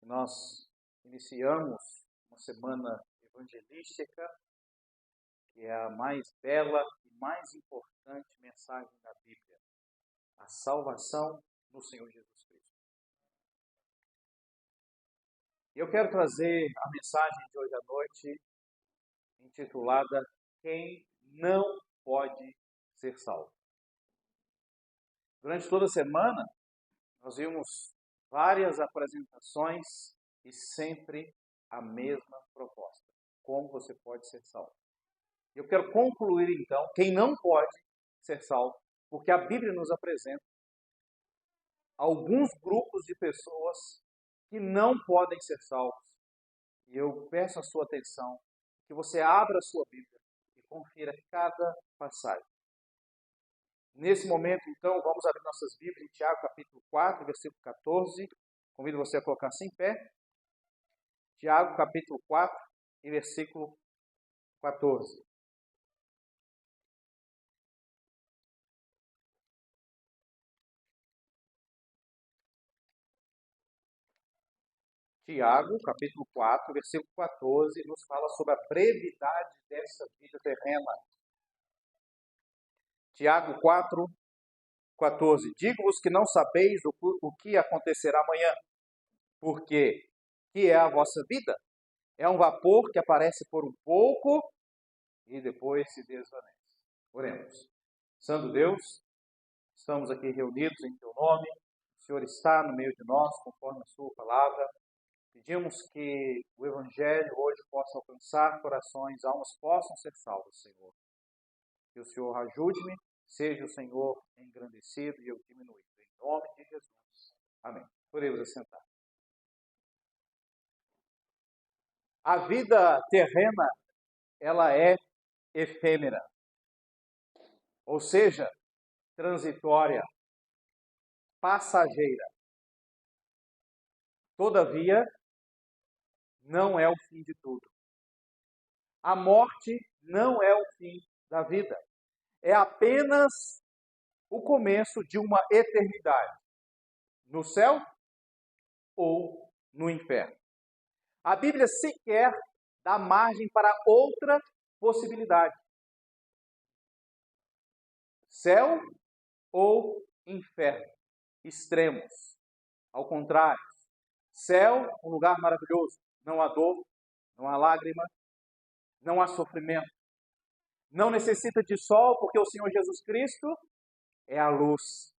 Nós iniciamos uma semana evangelística, que é a mais bela e mais importante mensagem da Bíblia, a salvação no Senhor Jesus Cristo. E eu quero trazer a mensagem de hoje à noite, intitulada Quem não pode ser salvo. Durante toda a semana, nós vimos várias apresentações e sempre a mesma proposta. Como você pode ser salvo? Eu quero concluir então, quem não pode ser salvo, porque a Bíblia nos apresenta alguns grupos de pessoas que não podem ser salvos. E eu peço a sua atenção, que você abra a sua Bíblia e confira cada passagem. Nesse momento, então, vamos abrir nossas Bíblias em Tiago, capítulo 4, versículo 14. Convido você a colocar-se em pé. Tiago, capítulo 4, e versículo 14. Tiago, capítulo 4, versículo 14, nos fala sobre a brevidade dessa vida terrena. Tiago 4, 14. Digo-vos que não sabeis o que acontecerá amanhã, porque que é a vossa vida? É um vapor que aparece por um pouco e depois se desvanece. Oremos. Santo Deus, estamos aqui reunidos em Teu nome, o Senhor está no meio de nós, conforme a Sua palavra. Pedimos que o Evangelho hoje possa alcançar corações, almas possam ser salvas, Senhor. Que o Senhor ajude-me, seja o Senhor engrandecido e eu diminuído. Em nome de Jesus. Amém. Podemos assentar. A vida terrena, ela é efêmera, ou seja, transitória, passageira. Todavia, não é o fim de tudo. A morte não é o fim da vida. É apenas o começo de uma eternidade. No céu ou no inferno. A Bíblia sequer dá margem para outra possibilidade. Céu ou inferno. Extremos. Ao contrário. Céu, um lugar maravilhoso. Não há dor, não há lágrima, não há sofrimento. Não necessita de sol, porque o Senhor Jesus Cristo é a luz.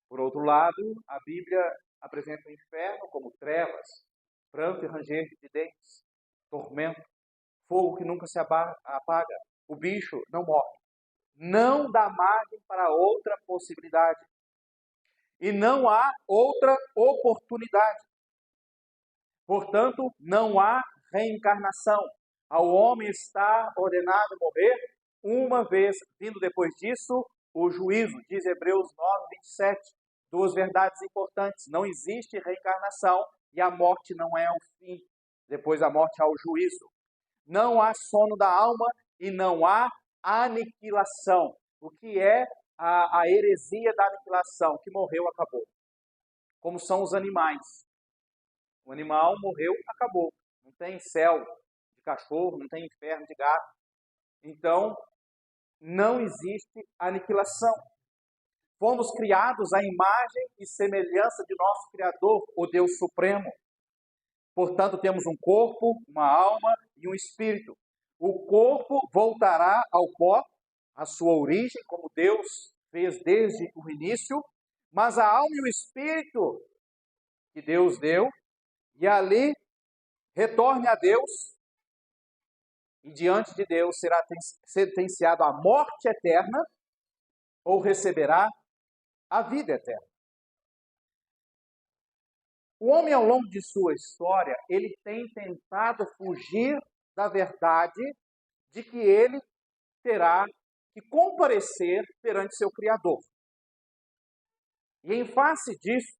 Por outro lado, a Bíblia apresenta o inferno como trevas, pranto e ranger de dentes, tormento, fogo que nunca se apaga. O bicho não morre. Não dá margem para outra possibilidade. E não há outra oportunidade. Portanto, não há reencarnação. Ao homem está ordenado morrer uma vez, vindo depois disso o juízo, diz Hebreus 9, 27. Duas verdades importantes. Não existe reencarnação e a morte não é o fim. Depois da morte há o juízo. Não há sono da alma e não há aniquilação. O que é a heresia da aniquilação? Que morreu, acabou. Como são os animais. O animal morreu, acabou. Não tem céu de cachorro, não tem inferno de gato. Então, não existe aniquilação. Fomos criados à imagem e semelhança de nosso Criador, o Deus Supremo. Portanto, temos um corpo, uma alma e um espírito. O corpo voltará ao pó, à sua origem, como Deus fez desde o início, mas a alma e o espírito que Deus deu, e ali retorne a Deus, e diante de Deus será sentenciado à morte eterna, ou receberá a vida eterna. O homem, ao longo de sua história, ele tem tentado fugir da verdade de que ele terá que comparecer perante seu Criador. E em face disso,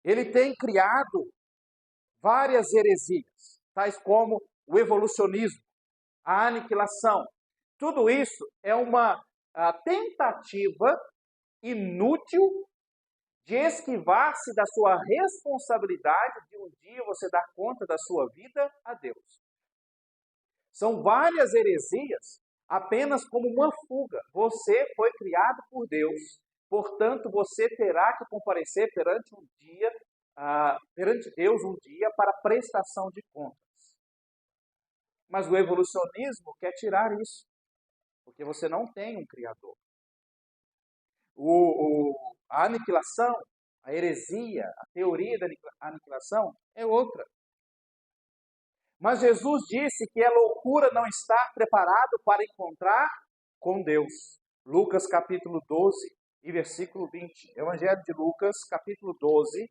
ele tem criado várias heresias, tais como o evolucionismo, a aniquilação. Tudo isso é uma tentativa inútil de esquivar-se da sua responsabilidade de um dia você dar conta da sua vida a Deus. São várias heresias apenas como uma fuga. Você foi criado por Deus, portanto você terá que comparecer perante Deus um dia para prestação de contas. Mas o evolucionismo quer tirar isso, porque você não tem um Criador. A aniquilação, a heresia, a teoria da aniquilação é outra. Mas Jesus disse que é loucura não estar preparado para encontrar com Deus. Lucas capítulo 12 e versículo 20. Evangelho de Lucas capítulo 12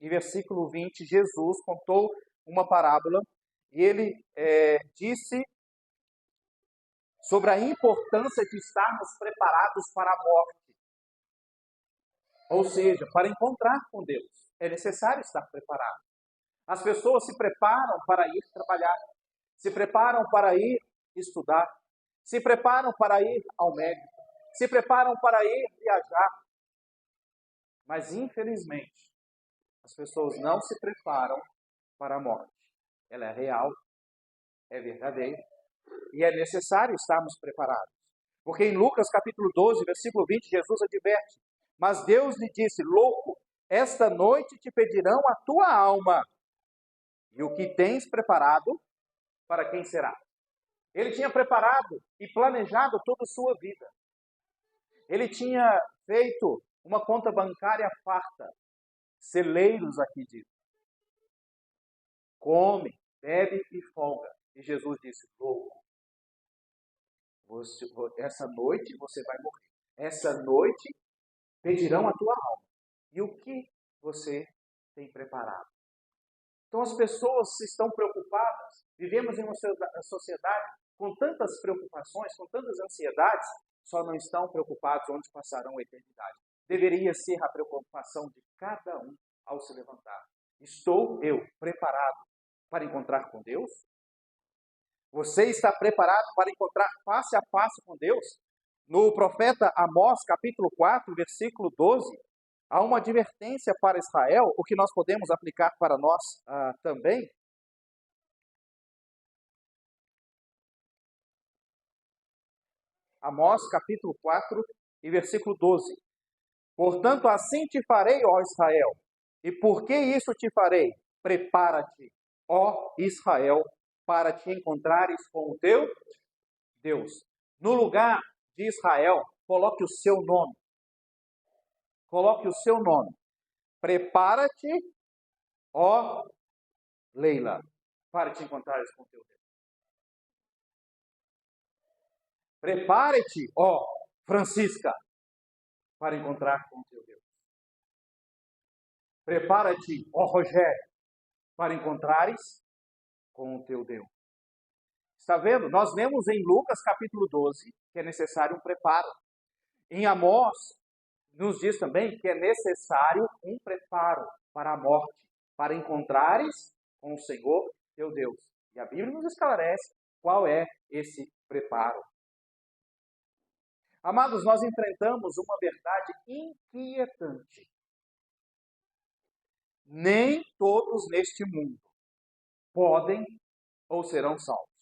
e versículo 20. Jesus contou uma parábola e ele disse sobre a importância de estarmos preparados para a morte. Ou seja, para encontrar com Deus, é necessário estar preparado. As pessoas se preparam para ir trabalhar, se preparam para ir estudar, se preparam para ir ao médico, se preparam para ir viajar. Mas, infelizmente, as pessoas não se preparam para a morte. Ela é real, é verdadeira, e é necessário estarmos preparados. Porque em Lucas capítulo 12, versículo 20, Jesus adverte: mas Deus lhe disse, louco, esta noite te pedirão a tua alma. E o que tens preparado, para quem será? Ele tinha preparado e planejado toda a sua vida. Ele tinha feito uma conta bancária farta. Celeiros aqui diz. Come, bebe e folga. E Jesus disse, louco, essa noite você vai morrer. Essa noite pedirão a tua alma. E o que você tem preparado? Então as pessoas estão preocupadas. Vivemos em uma sociedade com tantas preocupações, com tantas ansiedades, só não estão preocupados onde passarão a eternidade. Deveria ser a preocupação de cada um ao se levantar. Estou eu preparado para encontrar com Deus? Você está preparado para encontrar face a face com Deus? No profeta Amós, capítulo 4, versículo 12, há uma advertência para Israel, o que nós podemos aplicar para nós também. Amós, capítulo 4 e versículo 12. Portanto, assim te farei, ó Israel. E por que isso te farei? Prepara-te, ó Israel, para te encontrares com o teu Deus. No lugar de Israel, coloque o seu nome. Coloque o seu nome. Prepara-te, ó Leila, para te encontrares com o teu Deus. Prepare-te, ó Francisca, para encontrar com o teu Deus. Prepara-te, ó Rogério, para encontrares com o teu Deus. Está vendo? Nós lemos em Lucas capítulo 12 que é necessário um preparo. Em Amós, nos diz também que é necessário um preparo para a morte, para encontrares com o Senhor teu Deus. E a Bíblia nos esclarece qual é esse preparo. Amados, nós enfrentamos uma verdade inquietante. Nem todos neste mundo podem ou serão salvos.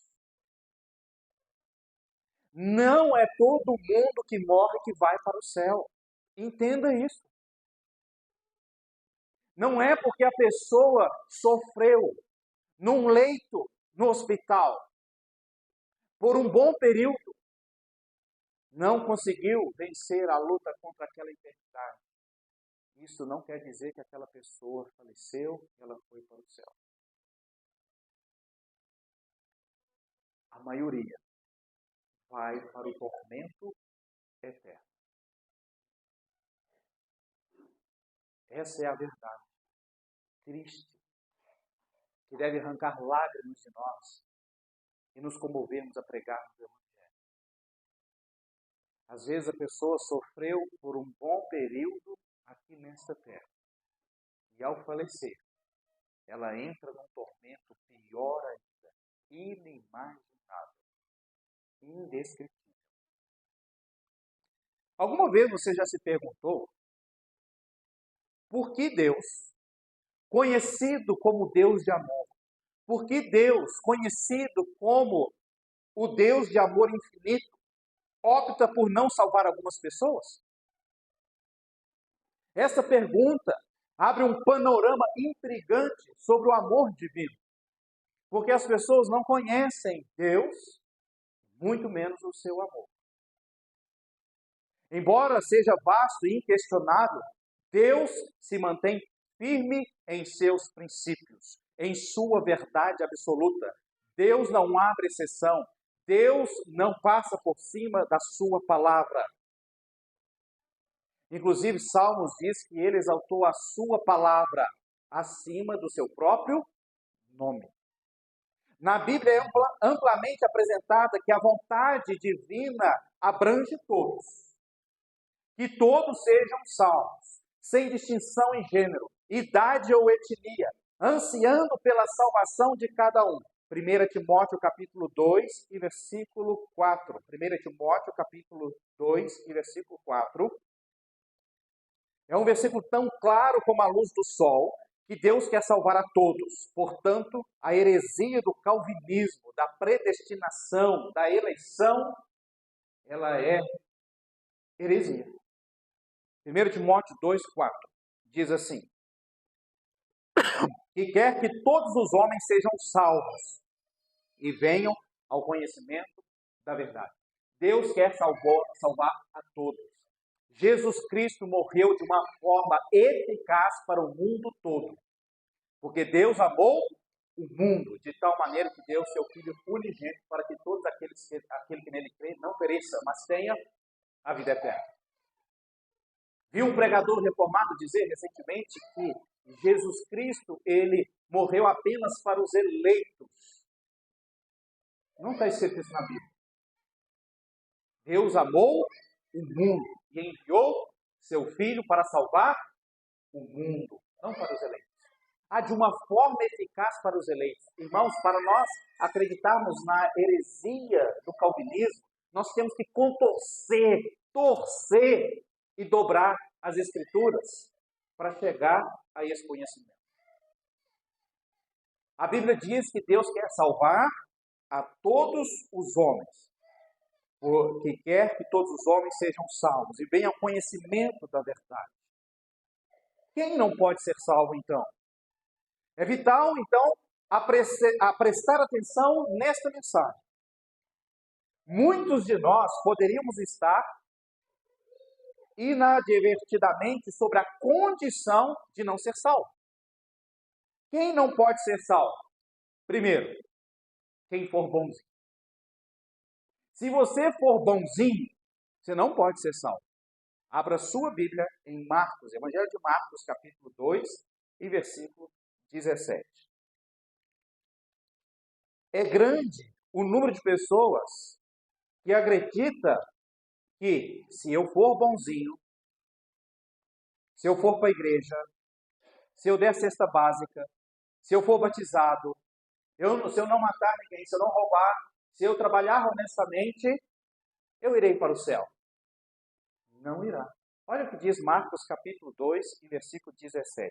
Não é todo mundo que morre que vai para o céu. Entenda isso. Não é porque a pessoa sofreu num leito no hospital por um bom período, não conseguiu vencer a luta contra aquela enfermidade. Isso não quer dizer que aquela pessoa faleceu e ela foi para o céu. A maioria vai para o tormento eterno. Essa é a verdade triste, que deve arrancar lágrimas de nós e nos comovermos a pregar o Evangelho. Às vezes a pessoa sofreu por um bom período aqui nesta terra. E ao falecer, ela entra num tormento pior ainda, inimaginável, indescritível. Alguma vez você já se perguntou Por que Deus, conhecido como Deus de amor, por que Deus, conhecido como o Deus de amor infinito, opta por não salvar algumas pessoas? Essa pergunta abre um panorama intrigante sobre o amor divino, porque as pessoas não conhecem Deus, muito menos o seu amor. Embora seja vasto e inquestionável, Deus se mantém firme em seus princípios, em sua verdade absoluta. Deus não abre exceção. Deus não passa por cima da sua palavra. Inclusive, Salmos diz que ele exaltou a sua palavra acima do seu próprio nome. Na Bíblia é amplamente apresentada que a vontade divina abrange todos. Que todos sejam salvos, sem distinção em gênero, idade ou etnia, ansiando pela salvação de cada um. 1 Timóteo capítulo 2 e versículo 4. 1 Timóteo capítulo 2 e versículo 4. É um versículo tão claro como a luz do sol, que Deus quer salvar a todos. Portanto, a heresia do calvinismo, da predestinação, da eleição, ela é heresia. 1 Timóteo 2, 4 diz assim: que quer que todos os homens sejam salvos e venham ao conhecimento da verdade. Deus quer salvar a todos. Jesus Cristo morreu de uma forma eficaz para o mundo todo. Porque Deus amou o mundo de tal maneira que deu seu Filho unigênito para que todos aquele que nele crê não pereça, mas tenha a vida eterna. Vi um pregador reformado dizer recentemente que Jesus Cristo, ele morreu apenas para os eleitos. Não está escrito isso na Bíblia. Deus amou o mundo e enviou seu Filho para salvar o mundo, não para os eleitos. De uma forma eficaz para os eleitos. Irmãos, para nós acreditarmos na heresia do calvinismo, nós temos que torcer e dobrar as Escrituras para chegar a esse conhecimento. A Bíblia diz que Deus quer salvar a todos os homens, porque quer que todos os homens sejam salvos e venham ao conhecimento da verdade. Quem não pode ser salvo, então? É vital, então, a prestar atenção nesta mensagem. Muitos de nós poderíamos estar inadvertidamente sobre a condição de não ser salvo. Quem não pode ser salvo? Primeiro, quem for bonzinho. Se você for bonzinho, você não pode ser salvo. Abra sua Bíblia em Marcos, Evangelho de Marcos, capítulo 2, e versículo 17. É grande o número de pessoas que acredita que se eu for bonzinho, se eu for para a igreja, se eu der cesta básica, se eu for batizado, se eu não matar ninguém, se eu não roubar, se eu trabalhar honestamente, eu irei para o céu. Não irá. Olha o que diz Marcos capítulo 2, versículo 17.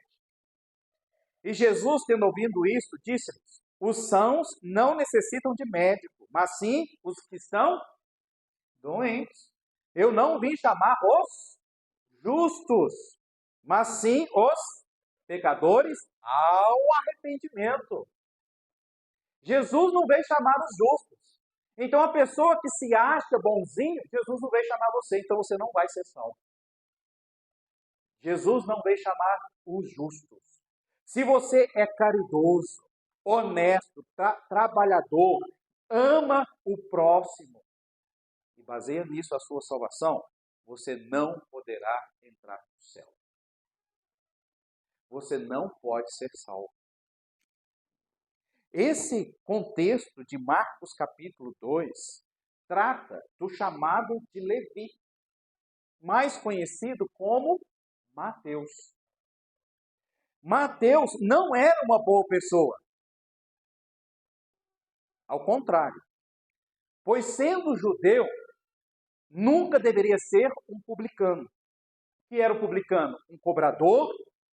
E Jesus, tendo ouvido isto, disse-lhes: os sãos não necessitam de médico, mas sim os que estão doentes. Eu não vim chamar os justos, mas sim os pecadores ao arrependimento. Jesus não veio chamar os justos. Então a pessoa que se acha bonzinho, Jesus não veio chamar você, então você não vai ser salvo. Jesus não veio chamar os justos. Se você é caridoso, honesto, trabalhador, ama o próximo e baseia nisso a sua salvação, você não poderá entrar no céu. Você não pode ser salvo. Esse contexto de Marcos capítulo 2 trata do chamado de Levi, mais conhecido como Mateus. Mateus não era uma boa pessoa. Ao contrário. Pois sendo judeu, nunca deveria ser um publicano. O que era o publicano? Um cobrador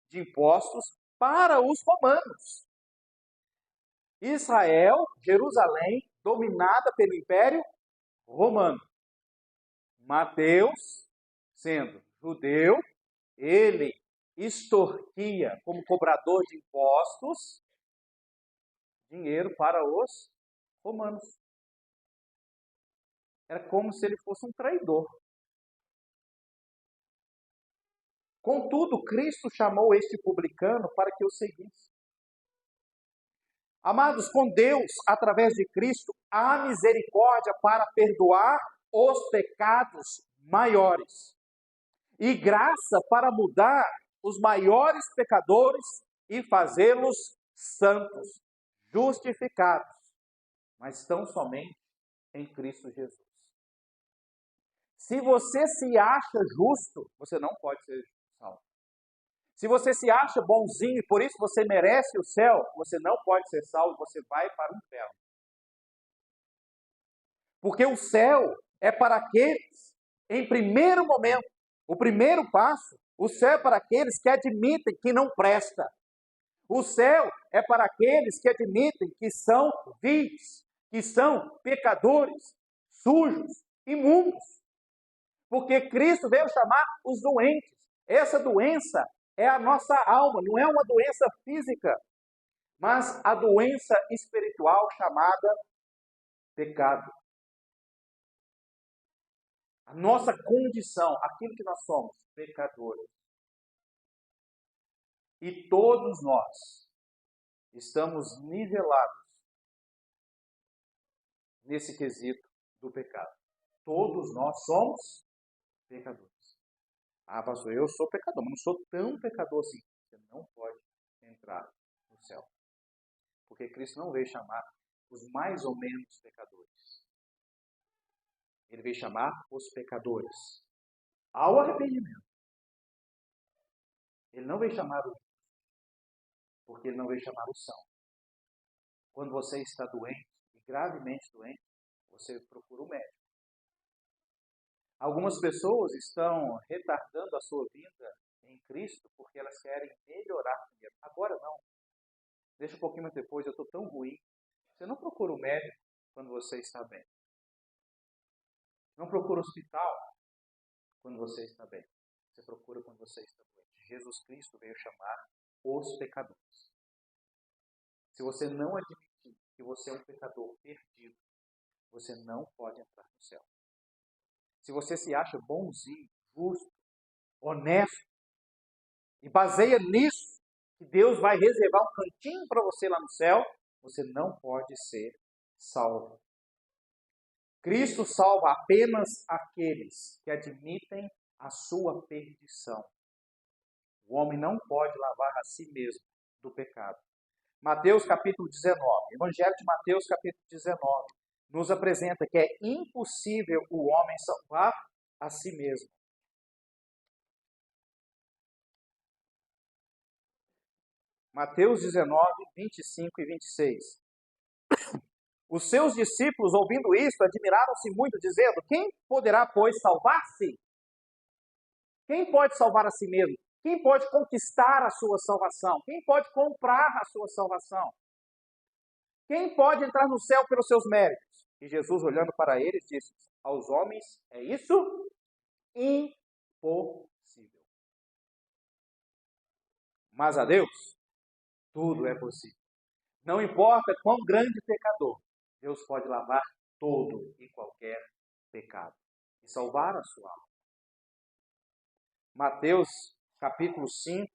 de impostos para os romanos. Israel, Jerusalém, dominada pelo Império Romano. Mateus, sendo judeu, ele extorquia como cobrador de impostos dinheiro para os romanos. Era como se ele fosse um traidor. Contudo, Cristo chamou este publicano para que o seguisse. Amados, com Deus, através de Cristo, há misericórdia para perdoar os pecados maiores e graça para mudar os maiores pecadores e fazê-los santos, justificados, mas tão somente em Cristo Jesus. Se você se acha justo, você não pode ser salvo. Se você se acha bonzinho e por isso você merece o céu, você não pode ser salvo, você vai para o inferno. Porque o céu é para aqueles, em primeiro momento, o primeiro passo, o céu é para aqueles que admitem que não presta. O céu é para aqueles que admitem que são vis, que são pecadores, sujos, imundos. Porque Cristo veio chamar os doentes. Essa doença é a nossa alma, não é uma doença física, mas a doença espiritual chamada pecado. A nossa condição, aquilo que nós somos, pecadores. E todos nós estamos nivelados nesse quesito do pecado. Todos nós somos pecadores. Ah, pastor, eu sou pecador, mas não sou tão pecador assim. Você não pode entrar no céu. Porque Cristo não veio chamar os mais ou menos pecadores. Ele veio chamar os pecadores ao arrependimento. Ele não veio chamar os, porque ele não veio chamar os são. Quando você está doente, e gravemente doente, você procura um médico. Algumas pessoas estão retardando a sua vida em Cristo porque elas querem melhorar primeiro. Agora não. Deixa um pouquinho mais depois, eu estou tão ruim. Você não procura um médico quando você está bem. Não procura hospital quando você está bem. Você procura quando você está doente. Jesus Cristo veio chamar os pecadores. Se você não admitir que você é um pecador perdido, você não pode entrar no céu. Se você se acha bonzinho, justo, honesto, e baseia nisso, que Deus vai reservar um cantinho para você lá no céu, você não pode ser salvo. Cristo salva apenas aqueles que admitem a sua perdição. O homem não pode lavar a si mesmo do pecado. Mateus capítulo 19, Evangelho de Mateus capítulo 19, nos apresenta que é impossível o homem salvar a si mesmo. Mateus 19, 25 e 26. Os seus discípulos, ouvindo isto, admiraram-se muito, dizendo: quem poderá, pois, salvar-se? Quem pode salvar a si mesmo? Quem pode conquistar a sua salvação? Quem pode comprar a sua salvação? Quem pode entrar no céu pelos seus méritos? E Jesus, olhando para eles, disse: aos homens é isso impossível. Mas a Deus, tudo é possível. Não importa quão grande pecador, Deus pode lavar todo e qualquer pecado e salvar a sua alma. Mateus capítulo 5,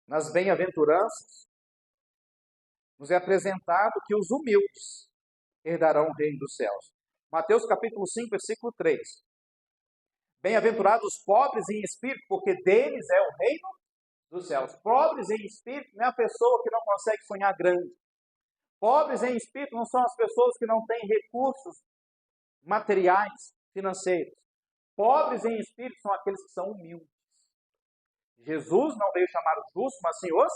nas bem-aventuranças, nos é apresentado que os humildes herdarão o reino dos céus. Mateus capítulo 5, versículo 3. Bem-aventurados os pobres em espírito, porque deles é o reino dos céus. Pobres em espírito não é a pessoa que não consegue sonhar grande. Pobres em espírito não são as pessoas que não têm recursos materiais, financeiros. Pobres em espírito são aqueles que são humildes. Jesus não veio chamar os justos, mas sim os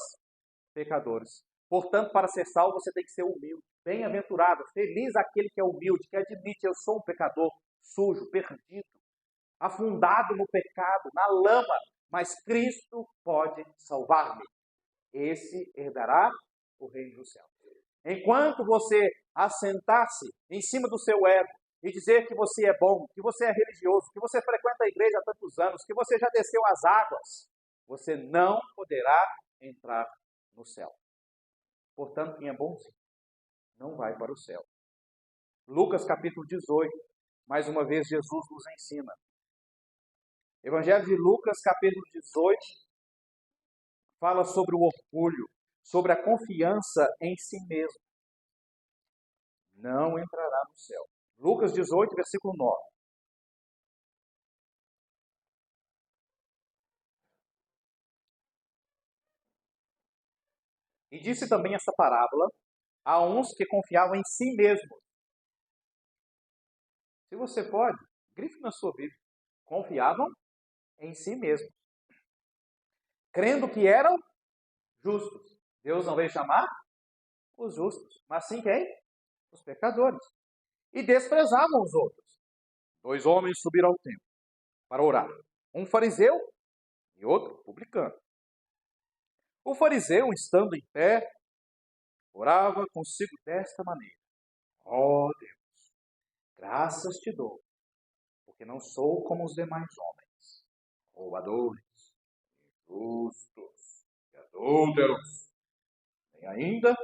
pecadores. Portanto, para ser salvo, você tem que ser humilde. Bem-aventurado, feliz aquele que é humilde, que admite: eu sou um pecador sujo, perdido, afundado no pecado, na lama, mas Cristo pode salvar-me. Esse herdará o reino do céu. Enquanto você assentar-se em cima do seu ego e dizer que você é bom, que você é religioso, que você frequenta a igreja há tantos anos, que você já desceu as águas, você não poderá entrar no céu. Portanto, quem é bonzinho não vai para o céu. Lucas capítulo 18, mais uma vez Jesus nos ensina. Evangelho de Lucas capítulo 18 fala sobre o orgulho, sobre a confiança em si mesmo. Não entrará no céu. Lucas 18, versículo 9. E disse também esta parábola a uns que confiavam em si mesmos. Se você pode, grife na sua Bíblia. Confiavam em si mesmos, crendo que eram justos. Deus não veio chamar os justos, mas sim quem? Os pecadores. E desprezavam os outros. 2 homens subiram ao templo para orar. Um fariseu e outro publicano. O fariseu, estando em pé, orava consigo desta maneira: ó Deus, graças te dou, porque não sou como os demais homens, roubadores, injustos e adúlteros, nem ainda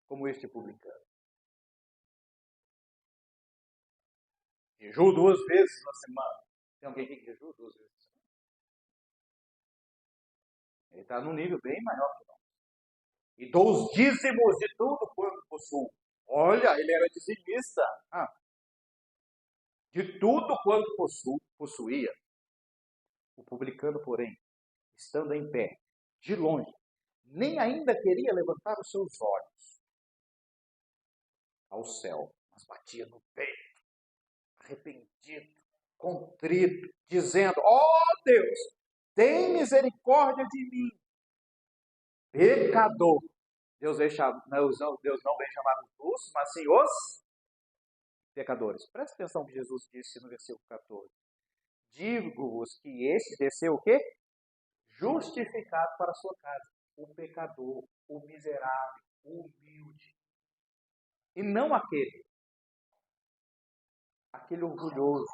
como este publicano. Jejum 2 vezes na semana. Tem alguém aqui que jejum 2 vezes na semana? Ele está num nível bem maior que nós. E dou os dízimos de tudo quanto possuo. Olha, ele era dizimista. De tudo quanto possuía. O publicano, porém, estando em pé, de longe, nem ainda queria levantar os seus olhos ao céu, mas batia no peito, arrependido, contrito, dizendo: ó Deus, tem misericórdia de mim, pecador. Deus não veio chamar os justos, mas sim os pecadores. Preste atenção no que Jesus disse no versículo 14. Digo-vos que este desceu o quê? Justificado para a sua casa. O pecador, o miserável, o humilde. E não aquele orgulhoso,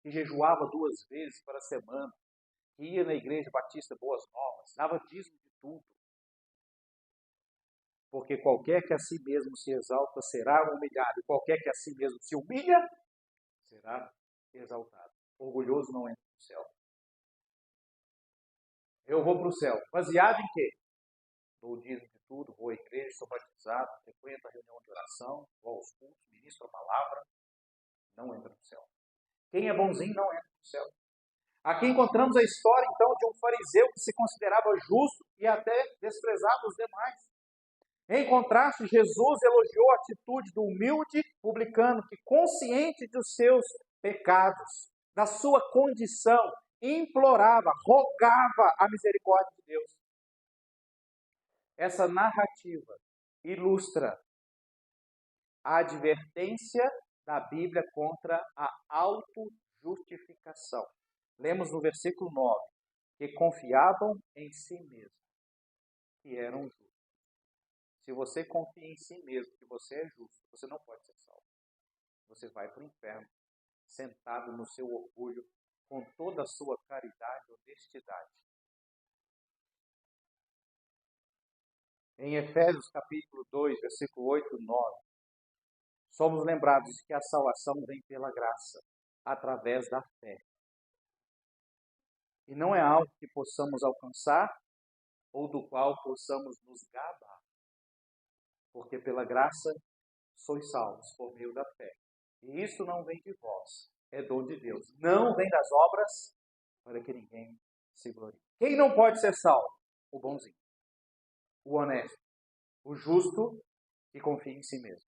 que jejuava 2 vezes para a semana, que ia na igreja batista Boas Novas, dava dízimo de tudo. Porque qualquer que a si mesmo se exalta será humilhado, e qualquer que a si mesmo se humilha será exaltado. Orgulhoso não entra no céu. Eu vou para o céu. Baseado em quê? Dou o dízimo de tudo, vou à igreja, sou batizado, frequento a reunião de oração, vou aos cultos, ministro a palavra. Não entra no céu. Quem é bonzinho não entra no céu. Aqui encontramos a história, então, de um fariseu que se considerava justo e até desprezava os demais. Em contraste, Jesus elogiou a atitude do humilde publicano que, consciente dos seus pecados, da sua condição, implorava, rogava a misericórdia de Deus. Essa narrativa ilustra a advertência da Bíblia contra a autojustificação. Lemos no versículo 9, que confiavam em si mesmos, que eram justos. Se você confia em si mesmo, que você é justo, você não pode ser salvo. Você vai para o inferno, sentado no seu orgulho, com toda a sua caridade e honestidade. Em Efésios capítulo 2, versículo 8 e 9, somos lembrados de que a salvação vem pela graça, através da fé. E não é algo que possamos alcançar ou do qual possamos nos gabar. Porque pela graça sois salvos por meio da fé. E isso não vem de vós, é dom de Deus. Não vem das obras, para que ninguém se glorie. Quem não pode ser salvo? O bonzinho, o honesto, o justo que confia em si mesmo.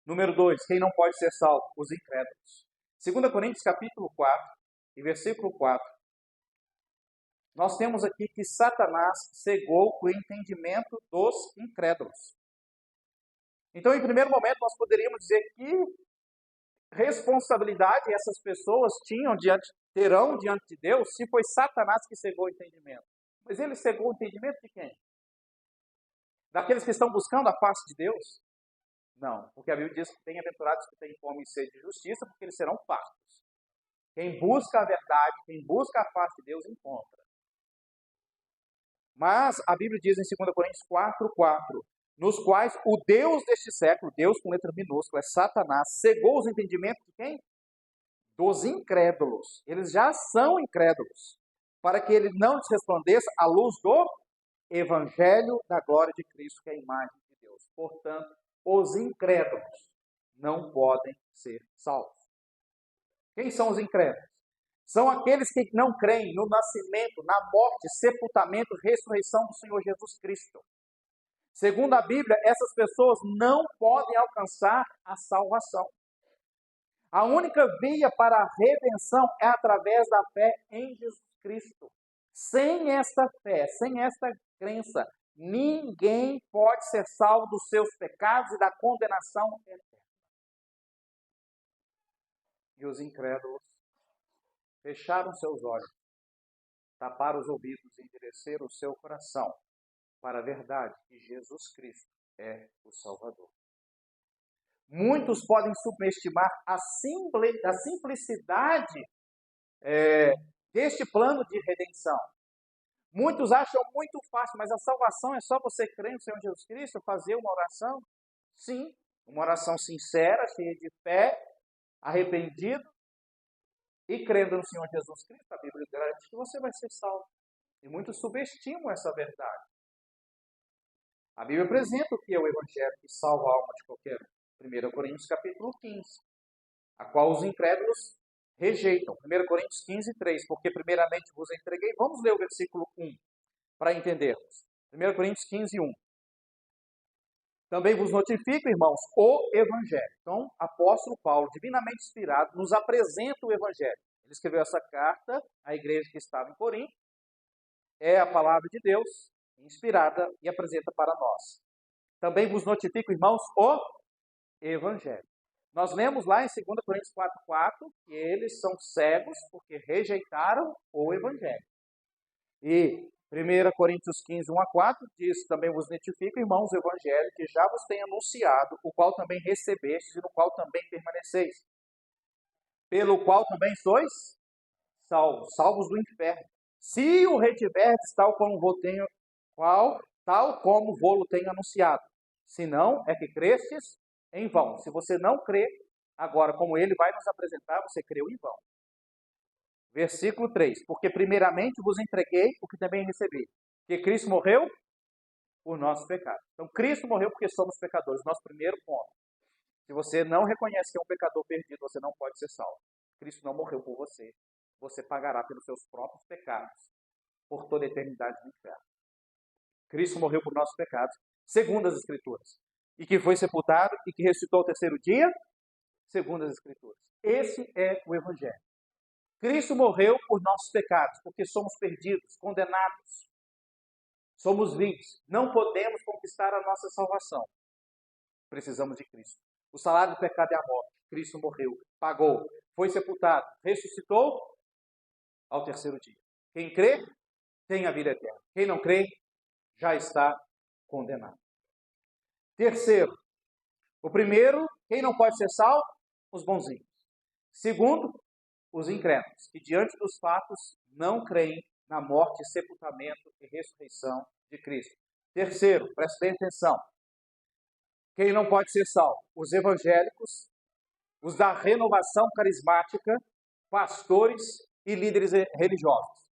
Número 2, quem não pode ser salvo? Os incrédulos. 2 Coríntios capítulo 4 e versículo 4. Nós temos aqui que Satanás cegou o entendimento dos incrédulos. Então, em primeiro momento, nós poderíamos dizer que responsabilidade essas pessoas terão diante de Deus se foi Satanás que cegou o entendimento? Mas ele cegou o entendimento de quem? Daqueles que estão buscando a face de Deus? Não, porque a Bíblia diz que bem-aventurados que têm fome e sede de justiça, porque eles serão fartos. Quem busca a verdade, quem busca a face de Deus, encontra. Mas a Bíblia diz em 2 Coríntios 4:4, nos quais o Deus deste século, Deus com letra minúscula, é Satanás, cegou os entendimentos de quem? Dos incrédulos. Eles já são incrédulos, para que ele não lhes resplandeça a luz do Evangelho da glória de Cristo, que é a imagem de Deus. Portanto, os incrédulos não podem ser salvos. Quem são os incrédulos? São aqueles que não creem no nascimento, na morte, sepultamento, ressurreição do Senhor Jesus Cristo. Segundo a Bíblia, essas pessoas não podem alcançar a salvação. A única via para a redenção é através da fé em Jesus Cristo. Sem esta fé, sem esta crença, ninguém pode ser salvo dos seus pecados e da condenação eterna. E os incrédulos fecharam seus olhos, taparam os ouvidos e endureceram o seu coração para a verdade que Jesus Cristo é o Salvador. Muitos podem subestimar a simplicidade deste plano de redenção. Muitos acham muito fácil, mas a salvação é só você crer no Senhor Jesus Cristo, fazer uma oração? Sim, uma oração sincera, cheia de fé, arrependido e crendo no Senhor Jesus Cristo. A Bíblia garante que você vai ser salvo. E muitos subestimam essa verdade. A Bíblia apresenta o que é o Evangelho que salva a alma de qualquer um. 1 Coríntios capítulo 15, a qual os incrédulos rejeitam. 1 Coríntios 15, 3, porque primeiramente vos entreguei. Vamos ler o versículo 1, para entendermos. 1 Coríntios 15, 1. Também vos notifico, irmãos, o Evangelho. Então, apóstolo Paulo, divinamente inspirado, nos apresenta o Evangelho. Ele escreveu essa carta à igreja que estava em Corinto. É a palavra de Deus, inspirada, e apresenta para nós. Também vos notifico, irmãos, o Evangelho. Nós lemos lá em 2 Coríntios 4:4 que eles são cegos porque rejeitaram o Evangelho. E 1 Coríntios 15, 1-4 diz, também vos notifico, irmãos, o Evangelho que já vos tenho anunciado, o qual também recebestes e no qual também permaneceis. Pelo qual também sois salvos do inferno. Se o retiverdes tal como vou tenho anunciado. Se não, é que crestes em vão. Se você não crê, agora, como ele vai nos apresentar, você creu em vão. Versículo 3. Porque primeiramente vos entreguei o que também recebi. Que Cristo morreu por nossos pecados. Então, Cristo morreu porque somos pecadores. Nosso primeiro ponto. Se você não reconhece que é um pecador perdido, você não pode ser salvo. Cristo não morreu por você. Você pagará pelos seus próprios pecados por toda a eternidade no inferno. Cristo morreu por nossos pecados, segundo as Escrituras. E que foi sepultado e que ressuscitou ao terceiro dia, segundo as Escrituras. Esse é o Evangelho. Cristo morreu por nossos pecados, porque somos perdidos, condenados. Somos vivos. Não podemos conquistar a nossa salvação. Precisamos de Cristo. O salário do pecado é a morte. Cristo morreu, pagou, foi sepultado, ressuscitou ao terceiro dia. Quem crê, tem a vida eterna. Quem não crê, já está condenado. Terceiro, o primeiro, quem não pode ser salvo? Os bonzinhos. Segundo, os incrédulos, que diante dos fatos não creem na morte, sepultamento e ressurreição de Cristo. Terceiro, preste bem atenção. Quem não pode ser salvo? Os evangélicos, os da renovação carismática, pastores e líderes religiosos.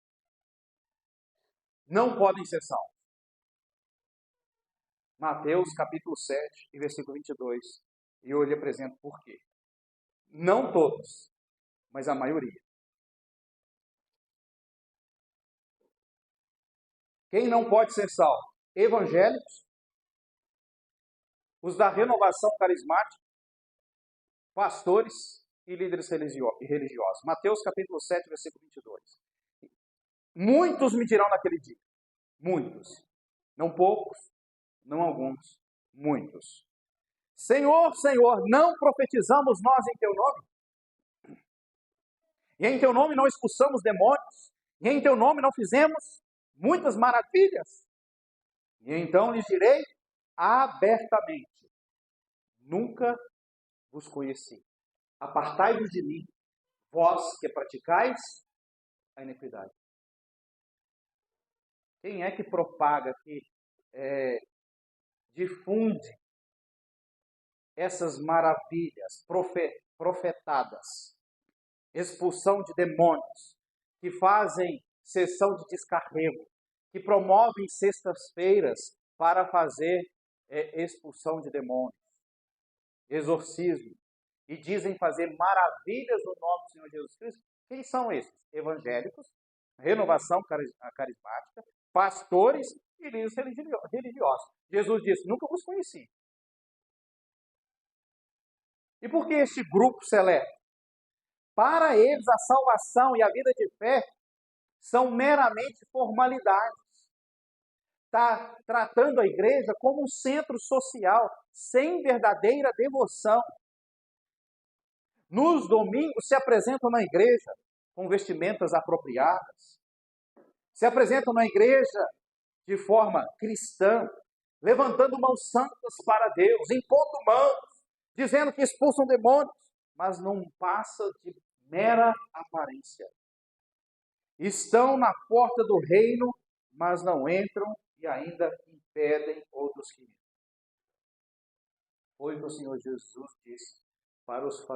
Não podem ser salvos. Mateus capítulo 7 e versículo 22. E eu lhe apresento por quê. Não todos, mas a maioria. Quem não pode ser salvo? Evangélicos, os da renovação carismática, pastores e líderes religiosos. Mateus capítulo 7, versículo 22. Muitos me dirão naquele dia. Muitos. Não poucos, não alguns, muitos. Senhor, Senhor, não profetizamos nós em teu nome? E em teu nome não expulsamos demônios, e em teu nome não fizemos muitas maravilhas. E então lhes direi abertamente: nunca vos conheci. Apartai-vos de mim, vós que praticais a iniquidade. Quem é que propaga, que difunde essas maravilhas profetadas, expulsão de demônios, que fazem sessão de descarrego, que promovem sextas-feiras para fazer expulsão de demônios, exorcismo, e dizem fazer maravilhas no nome do Senhor Jesus Cristo? Quem são esses? Evangélicos, renovação carismática, pastores e líderes religiosos. Jesus disse: nunca vos conheci. E por que este grupo seleto? Para eles, a salvação e a vida de fé são meramente formalidades. Está tratando a igreja como um centro social, sem verdadeira devoção. Nos domingos se apresentam na igreja com vestimentas apropriadas. Se apresentam na igreja de forma cristã, levantando mãos santas para Deus, impondo mãos, dizendo que expulsam demônios, mas não passa de mera aparência. Estão na porta do reino, mas não entram e ainda impedem outros que entram. Foi o que o Senhor Jesus disse para os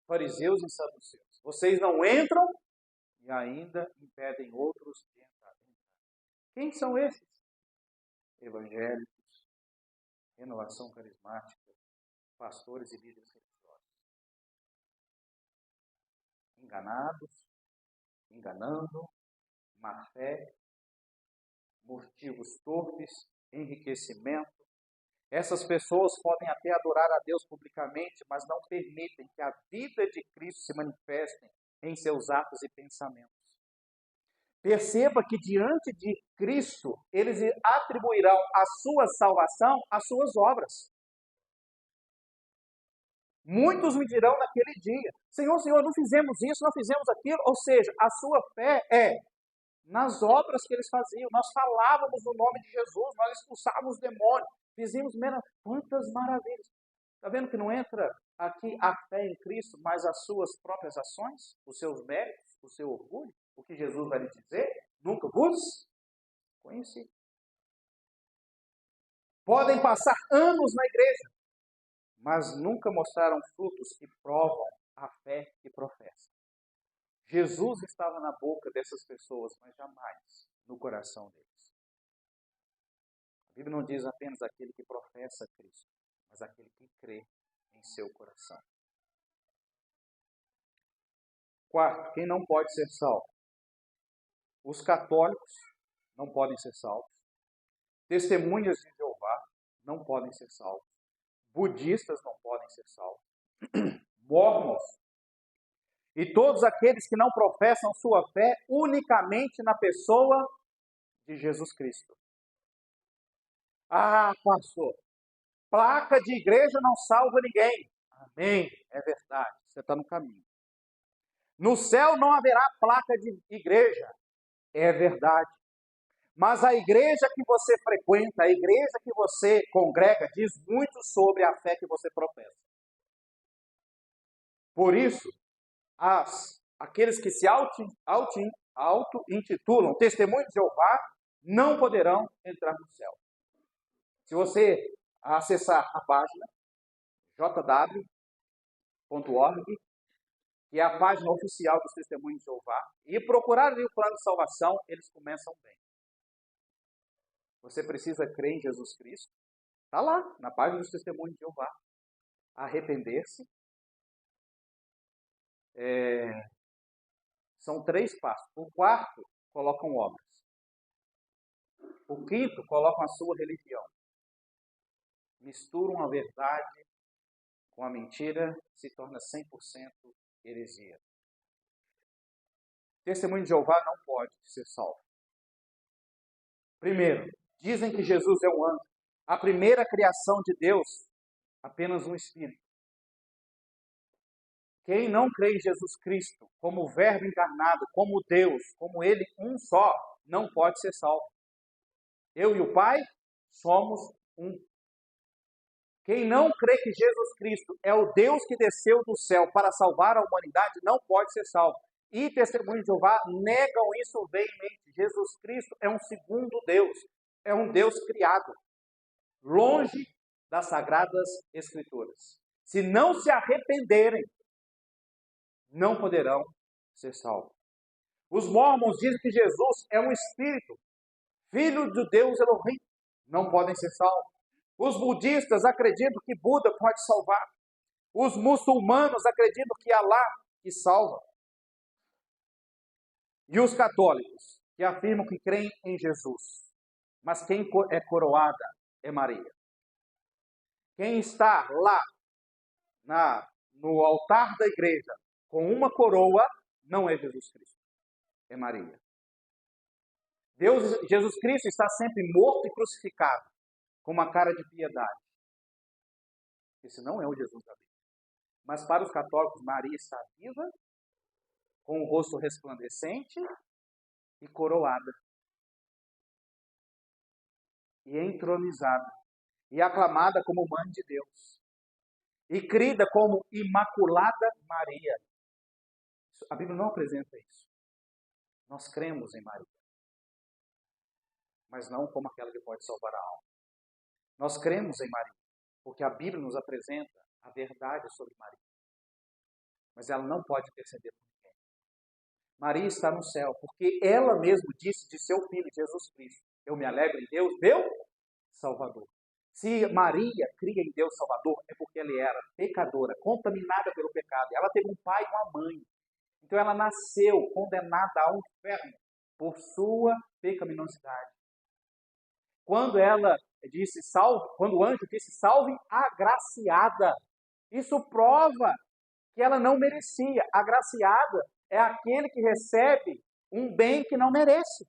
fariseus e saduceus: vocês não entram e ainda impedem outros de entrar. Quem são esses? Evangélicos, renovação carismática, pastores e líderes religiosos. Enganados, enganando, má fé, motivos torpes, enriquecimento. Essas pessoas podem até adorar a Deus publicamente, mas não permitem que a vida de Cristo se manifeste em seus atos e pensamentos. Perceba que diante de Cristo, eles atribuirão a sua salvação às suas obras. Muitos me dirão naquele dia: Senhor, Senhor, não fizemos isso, não fizemos aquilo. Ou seja, a sua fé é nas obras que eles faziam. Nós falávamos no nome de Jesus, nós expulsávamos demônios, fizemos quantas maravilhas. Está vendo que não entra aqui a fé em Cristo, mas as suas próprias ações, os seus méritos, o seu orgulho? O que Jesus vai lhe dizer? Nunca vos conheci. Podem passar anos na igreja, mas nunca mostraram frutos que provam a fé que professam. Jesus estava na boca dessas pessoas, mas jamais no coração deles. A Bíblia não diz apenas aquele que professa Cristo, mas aquele que crê em seu coração. Quarto, quem não pode ser salvo? Os católicos não podem ser salvos. Testemunhas de Jeová não podem ser salvos. Budistas não podem ser salvos. Mórmons e todos aqueles que não professam sua fé unicamente na pessoa de Jesus Cristo. Ah, pastor, placa de igreja não salva ninguém. Amém, é verdade, você está no caminho. No céu não haverá placa de igreja. É verdade. Mas a igreja que você frequenta, a igreja que você congrega, diz muito sobre a fé que você professa. Por isso, aqueles que se auto-intitulam testemunhos de Jeová não poderão entrar no céu. Se você acessar a página jw.org, que é a página oficial dos testemunhos de Jeová, e procurar ali o plano de salvação, eles começam bem. Você precisa crer em Jesus Cristo. Está lá, na página dos testemunhos de Jeová. Arrepender-se. São 3 passos. O quarto, colocam obras. O quinto, colocam a sua religião. Misturam a verdade com a mentira, se torna 100% heresia. Testemunho de Jeová não pode ser salvo. Primeiro, dizem que Jesus é um anjo. A primeira criação de Deus, apenas um espírito. Quem não crê em Jesus Cristo como o Verbo encarnado, como Deus, como Ele um só, não pode ser salvo. Eu e o Pai somos um. Quem não crê que Jesus Cristo é o Deus que desceu do céu para salvar a humanidade, não pode ser salvo. E testemunhos de Jeová negam isso veemente. Jesus Cristo é um segundo Deus, é um Deus criado, longe das Sagradas Escrituras. Se não se arrependerem, não poderão ser salvos. Os mormons dizem que Jesus é um espírito, filho de Deus Elohim, não podem ser salvos. Os budistas acreditam que Buda pode salvar. Os muçulmanos acreditam que Alá que salva. E os católicos, que afirmam que creem em Jesus. Mas quem é coroada é Maria. Quem está lá no altar da igreja com uma coroa não é Jesus Cristo, é Maria. Jesus Cristo está sempre morto e crucificado, com uma cara de piedade. Esse não é o Jesus da Bíblia. Mas para os católicos, Maria está viva, com o rosto resplandecente e coroada. E entronizada. E aclamada como Mãe de Deus. E crida como Imaculada Maria. A Bíblia não apresenta isso. Nós cremos em Maria. Mas não como aquela que pode salvar a alma. Nós cremos em Maria, porque a Bíblia nos apresenta a verdade sobre Maria. Mas ela não pode interceder por ninguém. Maria está no céu, porque ela mesma disse de seu Filho, Jesus Cristo: eu me alegro em Deus, meu Salvador. Se Maria cria em Deus Salvador, é porque ela era pecadora, contaminada pelo pecado. Ela teve um pai e uma mãe. Então ela nasceu condenada ao inferno por sua pecaminosidade. Quando ela disse salve, quando o anjo disse salve agraciada, isso prova que ela não merecia. Agraciada é aquele que recebe um bem que não merece.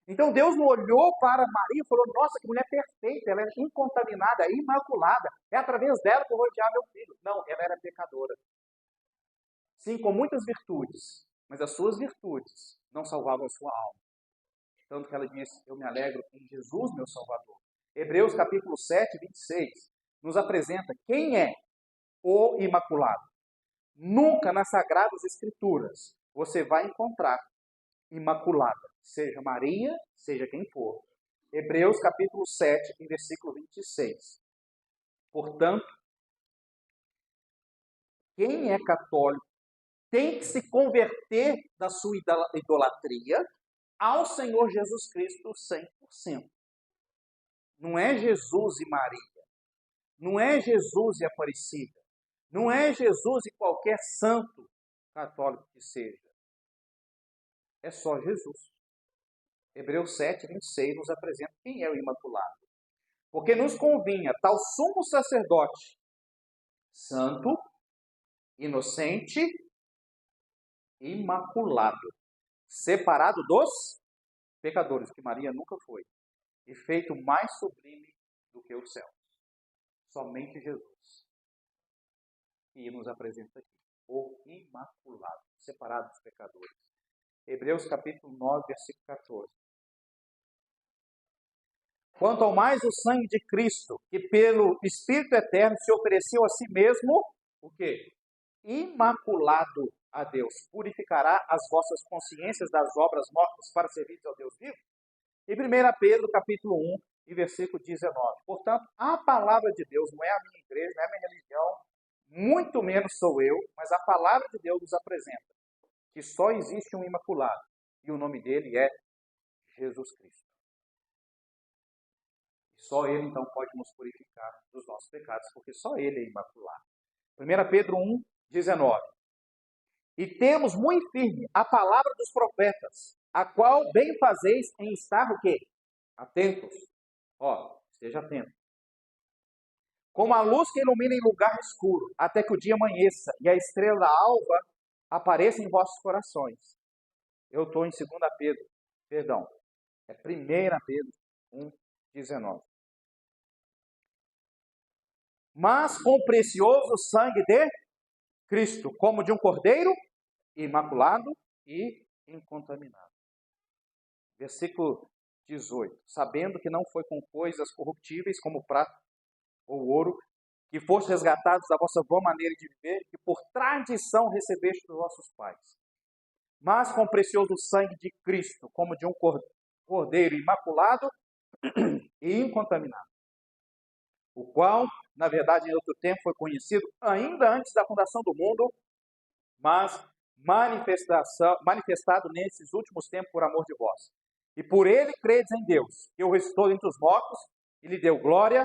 Então Deus não olhou para Maria e falou: nossa, que mulher perfeita, ela é incontaminada, é imaculada, é através dela que eu vou odiar meu filho. Não, ela era pecadora. Sim, com muitas virtudes, mas as suas virtudes não salvavam a sua alma. Tanto que ela disse: eu me alegro em Jesus, meu Salvador. Hebreus capítulo 7, 26, nos apresenta quem é o imaculado. Nunca nas Sagradas Escrituras você vai encontrar imaculada, seja Maria, seja quem for. Hebreus capítulo 7, em versículo 26. Portanto, quem é católico tem que se converter da sua idolatria ao Senhor Jesus Cristo 100%. Não é Jesus e Maria. Não é Jesus e Aparecida. Não é Jesus e qualquer santo católico que seja. É só Jesus. Hebreus 7, 26 nos apresenta quem é o Imaculado. Porque nos convinha tal sumo sacerdote, santo, inocente, imaculado, separado dos pecadores, que Maria nunca foi, e feito mais sublime do que os céus. Somente Jesus, que nos apresenta aqui, o Imaculado, separado dos pecadores. Hebreus capítulo 9, versículo 14. Quanto ao mais o sangue de Cristo, que pelo Espírito Eterno se ofereceu a si mesmo, o quê? Imaculado a Deus, purificará as vossas consciências das obras mortas para servir ao Deus vivo? E 1 Pedro capítulo 1, e versículo 19. Portanto, a palavra de Deus não é a minha igreja, não é a minha religião, muito menos sou eu, mas a palavra de Deus nos apresenta que só existe um imaculado, e o nome dele é Jesus Cristo. Só ele, então, pode nos purificar dos nossos pecados, porque só ele é imaculado. 1 Pedro 1, 19. E temos muito firme a palavra dos profetas, a qual bem fazeis em estar o quê? Atentos. Esteja atento. Como a luz que ilumina em lugar escuro, até que o dia amanheça e a estrela alva apareça em vossos corações. Eu estou em 2 Pedro, perdão, é 1 Pedro 1, 19. Mas com o precioso sangue de Cristo como de um cordeiro imaculado e incontaminado. Versículo 18. Sabendo que não foi com coisas corruptíveis como prata ou ouro, que foste resgatados da vossa boa maneira de viver, que por tradição recebeste dos vossos pais, mas com o precioso sangue de Cristo, como de um cordeiro imaculado e incontaminado, o qual, na verdade, em outro tempo foi conhecido ainda antes da fundação do mundo, mas manifestado nesses últimos tempos por amor de vós. E por ele credes em Deus, que o ressuscitou dentre os mortos e lhe deu glória,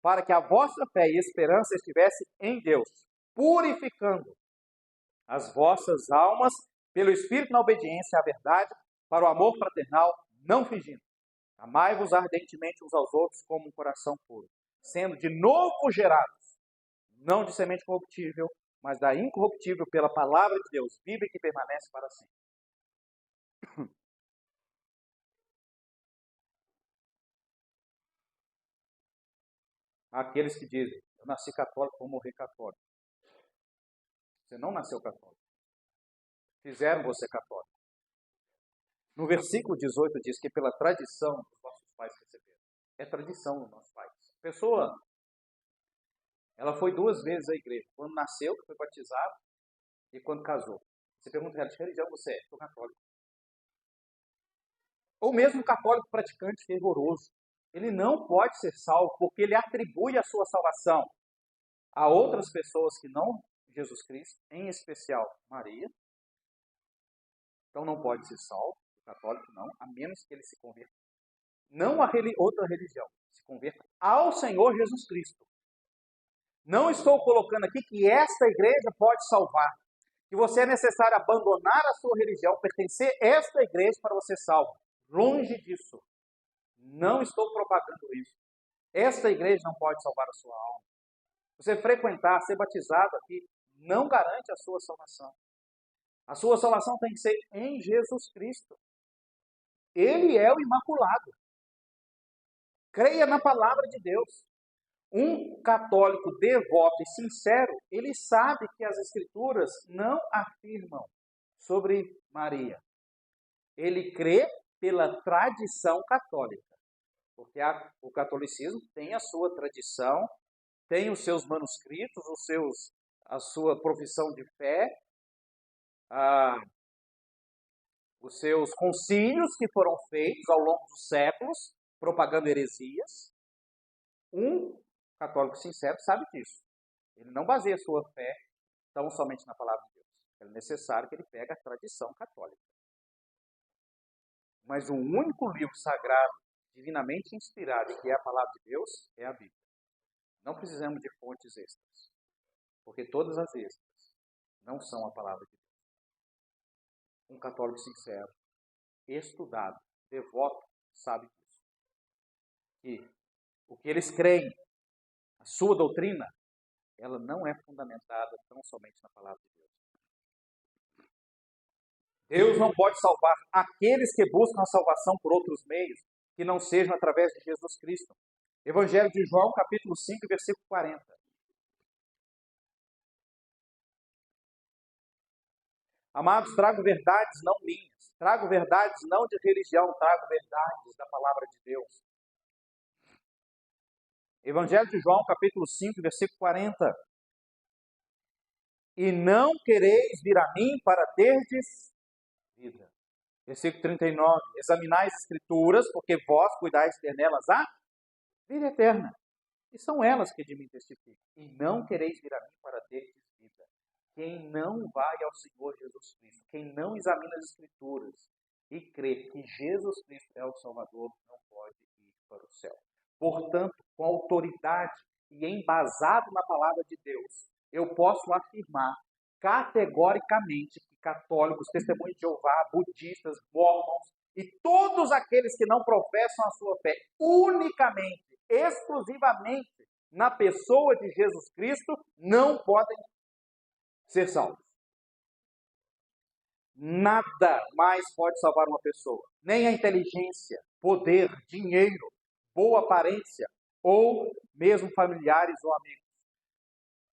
para que a vossa fé e esperança estivesse em Deus, purificando as vossas almas pelo Espírito na obediência à verdade, para o amor fraternal, não fingindo. Amai-vos ardentemente uns aos outros como um coração puro, sendo de novo gerados, não de semente corruptível, mas da incorruptível pela palavra de Deus, viva e que permanece para sempre. Aqueles que dizem, eu nasci católico, vou morrer católico. Você não nasceu católico. Fizeram você católico. No versículo 18 diz que pela tradição dos nossos pais receberam. É tradição dos nossos pais. A pessoa, ela foi 2 vezes à igreja. Quando nasceu, foi batizado, e quando casou. Você pergunta a ela, de que religião você é? Sou católico. Ou mesmo católico praticante fervoroso. Ele não pode ser salvo porque ele atribui a sua salvação a outras pessoas que não Jesus Cristo, em especial Maria. Então não pode ser salvo, o católico não, a menos que ele se converta. Não a outra religião, se converta ao Senhor Jesus Cristo. Não estou colocando aqui que esta igreja pode salvar, que você é necessário abandonar a sua religião, pertencer a esta igreja para você ser salvo. Longe disso. Não estou propagando isso. Esta igreja não pode salvar a sua alma. Você frequentar, ser batizado aqui, não garante a sua salvação. A sua salvação tem que ser em Jesus Cristo. Ele é o Imaculado. Creia na palavra de Deus. Um católico devoto e sincero, ele sabe que as Escrituras não afirmam sobre Maria. Ele crê pela tradição católica. Porque o catolicismo tem a sua tradição, tem os seus manuscritos, a sua profissão de fé, os seus concílios que foram feitos ao longo dos séculos, propagando heresias. Um católico sincero sabe disso. Ele não baseia sua fé tão somente na palavra de Deus. É necessário que ele pegue a tradição católica. Mas o único livro sagrado, divinamente inspirado, que é a palavra de Deus, é a Bíblia. Não precisamos de fontes extras, porque todas as extras não são a palavra de Deus. Um católico sincero, estudado, devoto, sabe disso. E o que eles creem, a sua doutrina, ela não é fundamentada tão somente na palavra de Deus. Deus não pode salvar aqueles que buscam a salvação por outros meios, que não sejam através de Jesus Cristo. Evangelho de João, capítulo 5, versículo 40. Amados, trago verdades não minhas, trago verdades não de religião, trago verdades da palavra de Deus. Evangelho de João, capítulo 5, versículo 40. E não quereis vir a mim para terdes vida. Versículo 39. Examinai as Escrituras, porque vós cuidais de ter nelas a vida eterna. E são elas que de mim testificam. E não quereis vir a mim para terdes vida. Quem não vai ao Senhor Jesus Cristo, quem não examina as Escrituras e crê que Jesus Cristo é o Salvador, não pode ir para o céu. Portanto, com autoridade e embasado na palavra de Deus, eu posso afirmar categoricamente que católicos, testemunhos de Jeová, budistas, mormons e todos aqueles que não professam a sua fé unicamente, exclusivamente na pessoa de Jesus Cristo, não podem ser salvos. Nada mais pode salvar uma pessoa, nem a inteligência, poder, dinheiro, boa aparência, ou mesmo familiares ou amigos.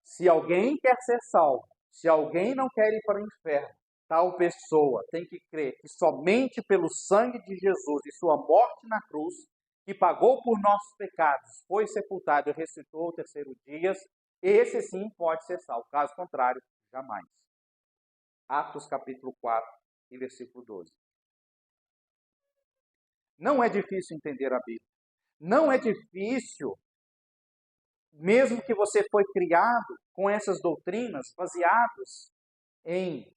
Se alguém quer ser salvo, Se alguém não quer ir para o inferno, tal pessoa tem que crer que somente pelo sangue de Jesus e sua morte na cruz, que pagou por nossos pecados, foi sepultado e ressuscitou ao terceiro dia, esse sim pode ser salvo. Caso contrário, jamais. Atos capítulo 4 e versículo 12. Não é difícil entender a Bíblia. Não é difícil, mesmo que você foi criado com essas doutrinas baseadas em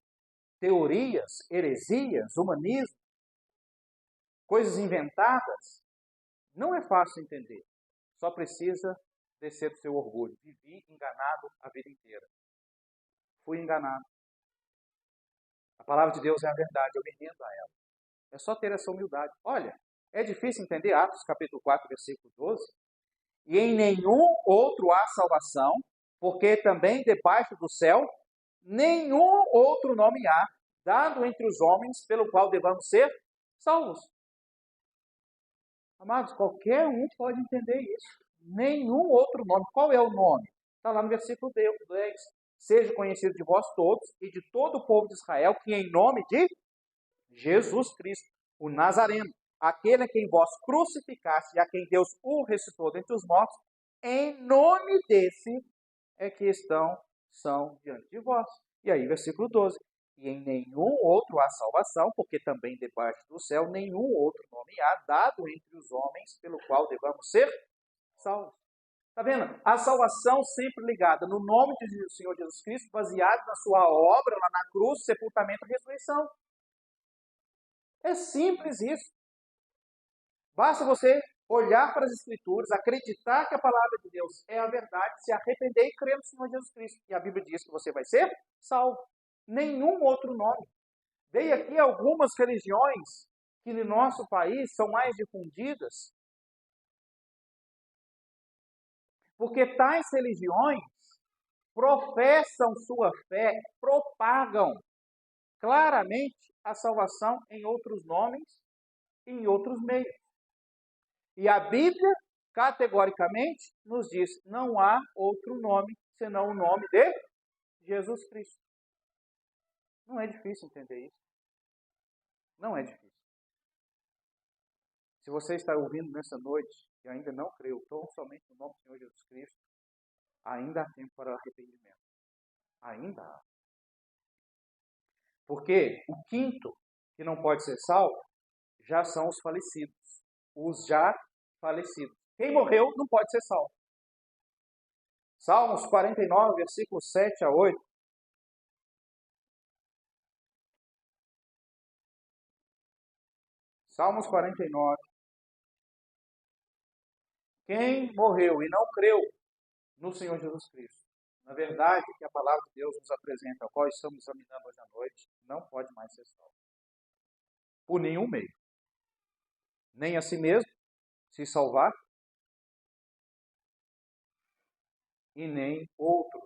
teorias, heresias, humanismo, coisas inventadas, não é fácil entender. Só precisa descer do seu orgulho. Vivi enganado a vida inteira. Fui enganado. A palavra de Deus é a verdade, eu me rendo a ela. É só ter essa humildade. Olha, é difícil entender Atos capítulo 4, versículo 12. E em nenhum outro há salvação, porque também debaixo do céu nenhum outro nome há, dado entre os homens, pelo qual devamos ser salvos. Amados, qualquer um pode entender isso. Nenhum outro nome. Qual é o nome? Está lá no versículo 10. Seja conhecido de vós todos e de todo o povo de Israel, que em nome de Jesus Cristo, o Nazareno, aquele a quem vós crucificaste e a quem Deus o ressuscitou dentre os mortos, em nome desse é que são diante de vós. E aí, versículo 12. E em nenhum outro há salvação, porque também debaixo do céu nenhum outro nome há dado entre os homens pelo qual devamos ser salvos. Está vendo? A salvação sempre ligada no nome do Senhor Jesus Cristo, baseado na sua obra lá na cruz, sepultamento e ressurreição. É simples isso. Basta você olhar para as Escrituras, acreditar que a palavra de Deus é a verdade, se arrepender e crer no Senhor Jesus Cristo. E a Bíblia diz que você vai ser salvo. Nenhum outro nome. Dei aqui algumas religiões que no nosso país são mais difundidas, porque tais religiões professam sua fé, propagam claramente a salvação em outros nomes e em outros meios. E a Bíblia, categoricamente, nos diz: não há outro nome senão o nome de Jesus Cristo. Não é difícil entender isso. Não é difícil. Se você está ouvindo nessa noite e ainda não creu tão somente no nome do Senhor Jesus Cristo, ainda há tempo para arrependimento. Ainda há. Porque o quinto que não pode ser salvo já são os falecidos. Os já falecidos. Quem morreu não pode ser salvo. Salmos 49, versículos 7 a 8. Salmos 49. Quem morreu e não creu no Senhor Jesus Cristo, na verdade, que a palavra de Deus nos apresenta, a qual estamos examinando hoje à noite, não pode mais ser salvo. Por nenhum meio. Nem a si mesmo se salvar, e nem outros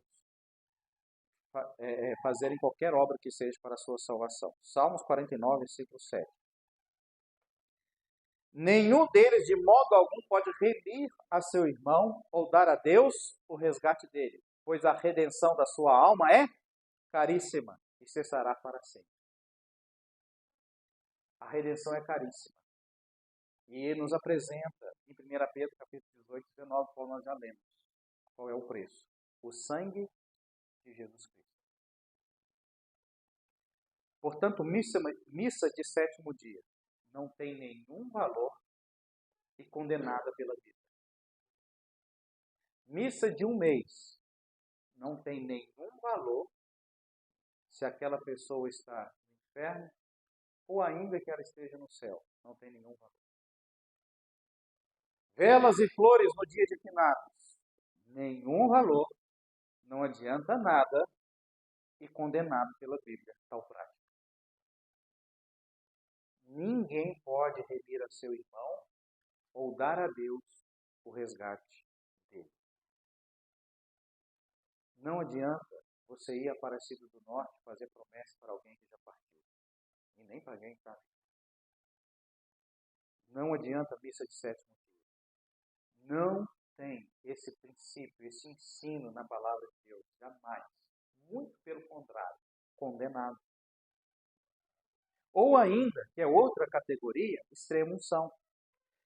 fazerem qualquer obra que seja para a sua salvação. Salmos 49, versículo 7. Nenhum deles, de modo algum, pode remir a seu irmão ou dar a Deus o resgate dele, pois a redenção da sua alma é caríssima e cessará para sempre. A redenção é caríssima. E nos apresenta em 1 Pedro, capítulo 18, 19, qual nós já lemos. Qual é o preço? O sangue de Jesus Cristo. Portanto, missa de sétimo dia não tem nenhum valor e condenada pela Bíblia. Missa de um mês não tem nenhum valor se aquela pessoa está no inferno ou ainda que ela esteja no céu. Não tem nenhum valor. Velas e flores no dia de finados. Nenhum valor, não adianta nada e condenado pela Bíblia, tal prática. Ninguém pode remir a seu irmão ou dar a Deus o resgate dele. Não adianta você ir a Aparecida do Norte fazer promessa para alguém que já partiu. E nem para alguém que está. Não adianta a missa de sétimo dia. Não tem esse princípio, esse ensino na palavra de Deus. Jamais. Muito pelo contrário, condenado. Ou ainda, que é outra categoria, extrema-unção,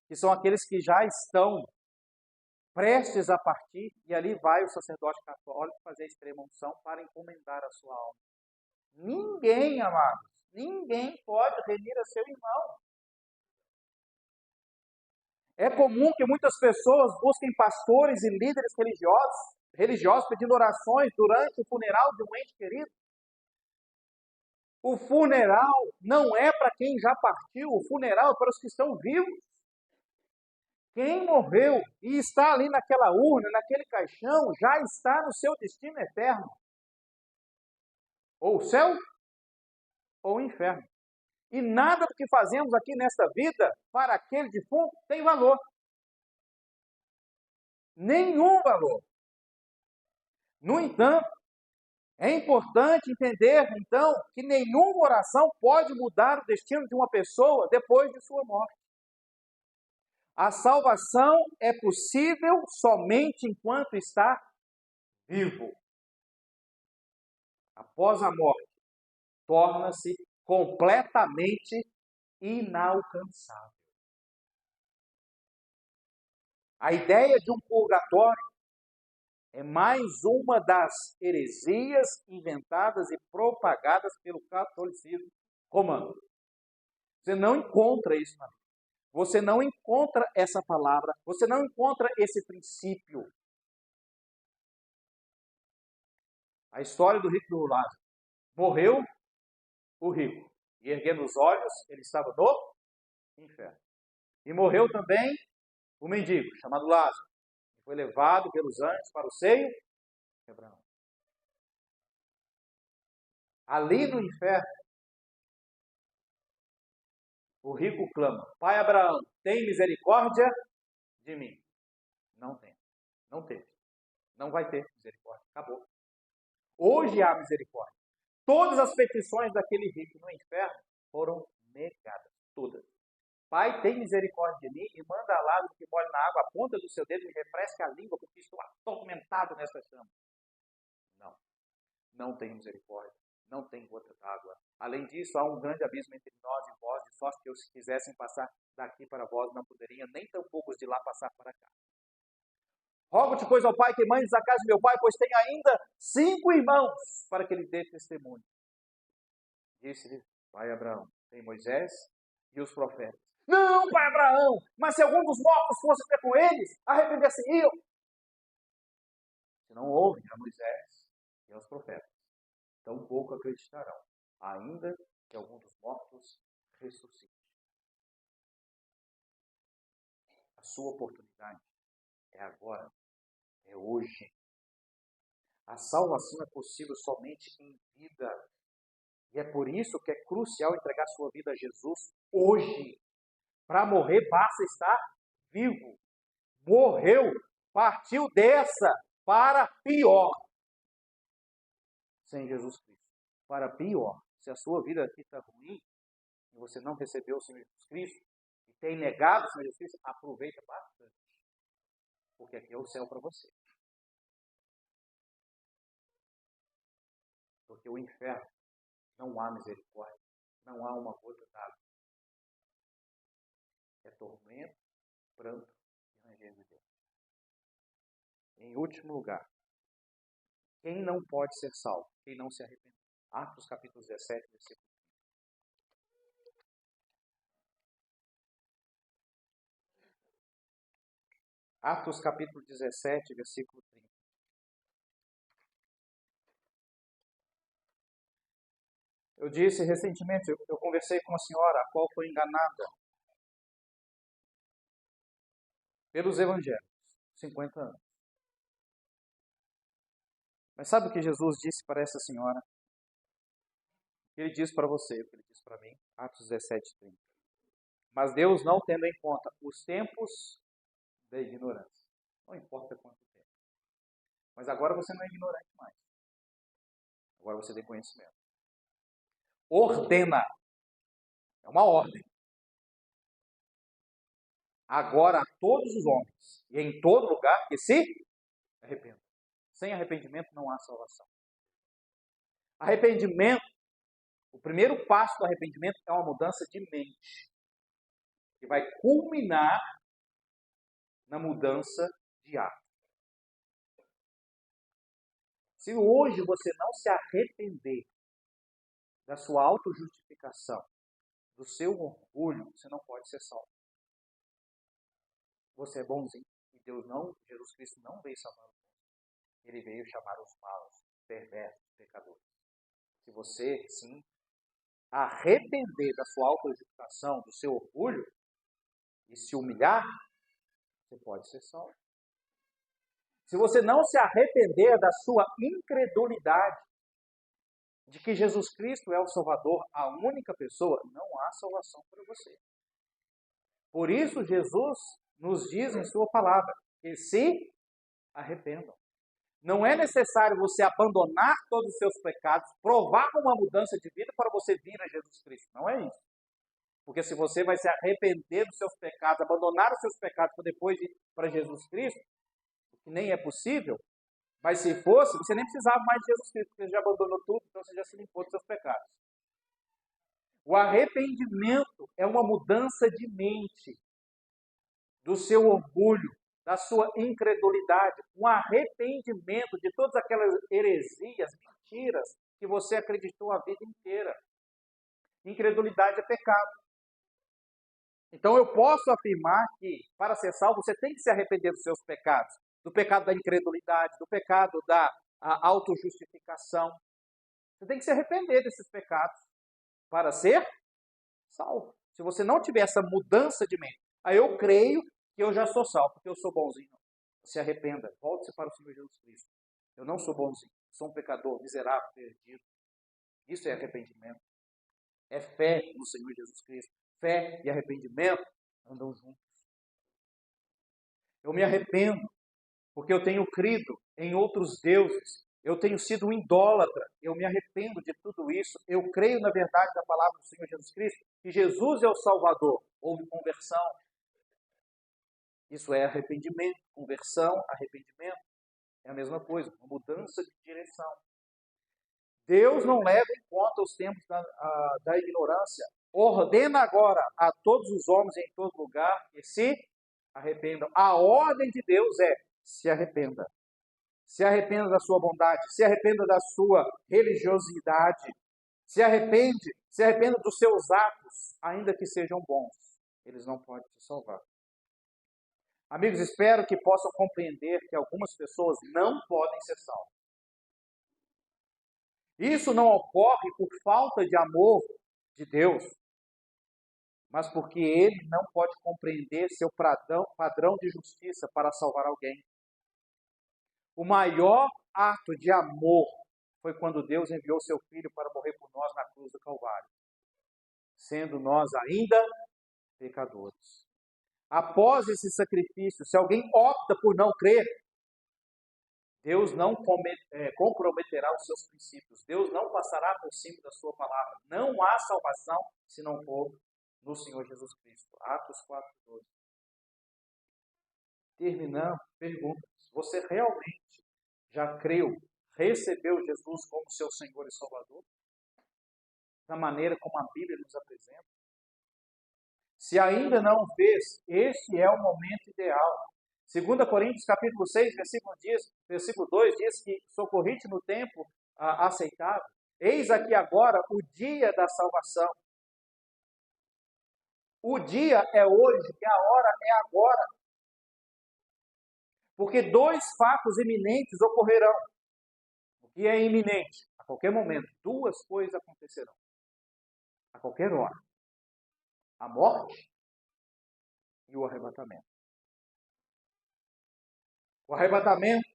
que são aqueles que já estão prestes a partir, e ali vai o sacerdote católico fazer a extrema-unção para encomendar a sua alma. Ninguém, amados, ninguém pode remir a seu irmão. É comum que muitas pessoas busquem pastores e líderes religiosos pedindo orações durante o funeral de um ente querido. O funeral não é para quem já partiu, o funeral é para os que estão vivos. Quem morreu e está ali naquela urna, naquele caixão, já está no seu destino eterno. Ou o céu, ou o inferno. E nada do que fazemos aqui nesta vida, para aquele defunto, tem valor. Nenhum valor. No entanto, é importante entender, então, que nenhuma oração pode mudar o destino de uma pessoa depois de sua morte. A salvação é possível somente enquanto está vivo. Após a morte, torna-se completamente inalcançável. A ideia de um purgatório é mais uma das heresias inventadas e propagadas pelo catolicismo romano. Você não encontra isso na Bíblia. Você não encontra essa palavra, você não encontra esse princípio. A história do rico e do Lázaro. Morreu o rico, e erguendo os olhos, ele estava no inferno. E morreu também o mendigo, chamado Lázaro, que foi levado pelos anjos para o seio de Abraão. Ali no inferno, o rico clama: Pai Abraão, tem misericórdia de mim. Não tem. Não teve. Não vai ter misericórdia. Acabou. Hoje há misericórdia. Todas as petições daquele rico no inferno foram negadas. Todas. Pai, tem misericórdia de mim e manda lá o que molhe na água, a ponta do seu dedo e refresque a língua, porque estou atormentado nessa chama. Não. Não tem misericórdia. Não tem gota d'água. Além disso, há um grande abismo entre nós e vós, de sorte que os que quisessem passar daqui para vós não poderiam, nem tampouco os de lá passar para cá. Rogo-te, pois, ao Pai, que mandes a casa de meu pai, pois tem ainda 5 irmãos, para que ele dê testemunho. Disse-lhe, Pai Abraão, tem Moisés e os profetas. Não, Pai Abraão, mas se algum dos mortos fosse ter com eles, arrepender-se-iam. Se não ouvem a Moisés e aos profetas, tampouco acreditarão, ainda que algum dos mortos ressuscite. A sua oportunidade é agora, é hoje. A salvação é possível somente em vida. E é por isso que é crucial entregar sua vida a Jesus hoje. Para morrer, basta estar vivo. Morreu, partiu dessa para pior. Sem Jesus Cristo. Para pior. Se a sua vida aqui está ruim, e você não recebeu o Senhor Jesus Cristo, e tem negado o Senhor Jesus Cristo, aproveita bastante. Porque aqui é o céu para você. Porque o inferno não há misericórdia, não há uma gota d'água. É tormento, pranto e ranger de Deus. Em último lugar, quem não pode ser salvo? Quem não se arrependeu? Atos capítulo 17, versículo 30. Atos capítulo 17, versículo 30. Eu disse recentemente, eu conversei com uma senhora a qual foi enganada pelos evangelhos, 50 anos. Mas sabe o que Jesus disse para essa senhora? O que ele disse para você, o que ele disse para mim? Atos 17, 30. Mas Deus não tendo em conta os tempos da ignorância. Não importa quanto tempo. Mas agora você não é ignorante mais. Agora você tem conhecimento. Ordena. É uma ordem. Agora a todos os homens e em todo lugar que se arrependam. Sem arrependimento não há salvação. Arrependimento, o primeiro passo do arrependimento é uma mudança de mente, que vai culminar na mudança de ato. Se hoje você não se arrepender da sua autojustificação, do seu orgulho, você não pode ser salvo. Você é bonzinho. E Jesus Cristo não veio salvar os bons. Ele veio chamar os maus, perversos, pecadores. Se você, sim, arrepender da sua autojustificação, do seu orgulho, e se humilhar, você pode ser salvo. Se você não se arrepender da sua incredulidade, de que Jesus Cristo é o Salvador, a única pessoa, não há salvação para você. Por isso, Jesus nos diz em sua palavra que se arrependam. Não é necessário você abandonar todos os seus pecados, provar uma mudança de vida para você vir a Jesus Cristo. Não é isso. Porque se você vai se arrepender dos seus pecados, abandonar os seus pecados para depois ir para Jesus Cristo, o que nem é possível, mas se fosse, você nem precisava mais de Jesus Cristo, porque você já abandonou tudo, então você já se limpou dos seus pecados. O arrependimento é uma mudança de mente, do seu orgulho, da sua incredulidade, um arrependimento de todas aquelas heresias, mentiras que você acreditou a vida inteira. Incredulidade é pecado. Então eu posso afirmar que, para ser salvo, você tem que se arrepender dos seus pecados. Do pecado da incredulidade, do pecado da autojustificação. Você tem que se arrepender desses pecados para ser salvo. Se você não tiver essa mudança de mente, aí eu creio que eu já sou salvo, porque eu sou bonzinho. Se arrependa, volte-se para o Senhor Jesus Cristo. Eu não sou bonzinho, sou um pecador, miserável, perdido. Isso é arrependimento. É fé no Senhor Jesus Cristo. Fé e arrependimento andam juntos. Eu me arrependo porque eu tenho crido em outros deuses. Eu tenho sido um idólatra. Eu me arrependo de tudo isso. Eu creio na verdade da palavra do Senhor Jesus Cristo, que Jesus é o Salvador. Houve conversão. Isso é arrependimento. Conversão, arrependimento. É a mesma coisa, uma mudança de direção. Deus não leva em conta os tempos da ignorância. Ordena agora a todos os homens em todo lugar que se arrependam. A ordem de Deus é: se arrependa. Se arrependa da sua bondade, se arrependa da sua religiosidade, se arrependa dos seus atos, ainda que sejam bons. Eles não podem te salvar. Amigos, espero que possam compreender que algumas pessoas não podem ser salvas. Isso não ocorre por falta de amor de Deus, mas porque Ele não pode compreender seu padrão de justiça para salvar alguém. O maior ato de amor foi quando Deus enviou seu Filho para morrer por nós na cruz do Calvário, sendo nós ainda pecadores. Após esse sacrifício, se alguém opta por não crer, Deus não comprometerá os seus princípios. Deus não passará por cima da sua palavra. Não há salvação se não for no Senhor Jesus Cristo. Atos 4:12. Terminando, perguntas. Você realmente já creu, recebeu Jesus como seu Senhor e Salvador? Da maneira como a Bíblia nos apresenta? Se ainda não fez, este é o momento ideal. 2 Coríntios capítulo 6, versículo 2 diz que socorrite no tempo aceitável. Eis aqui agora o dia da salvação. O dia é hoje e a hora é agora. Porque dois fatos iminentes ocorrerão. O que é iminente? A qualquer momento, duas coisas acontecerão. A qualquer hora. A morte e o arrebatamento. O arrebatamento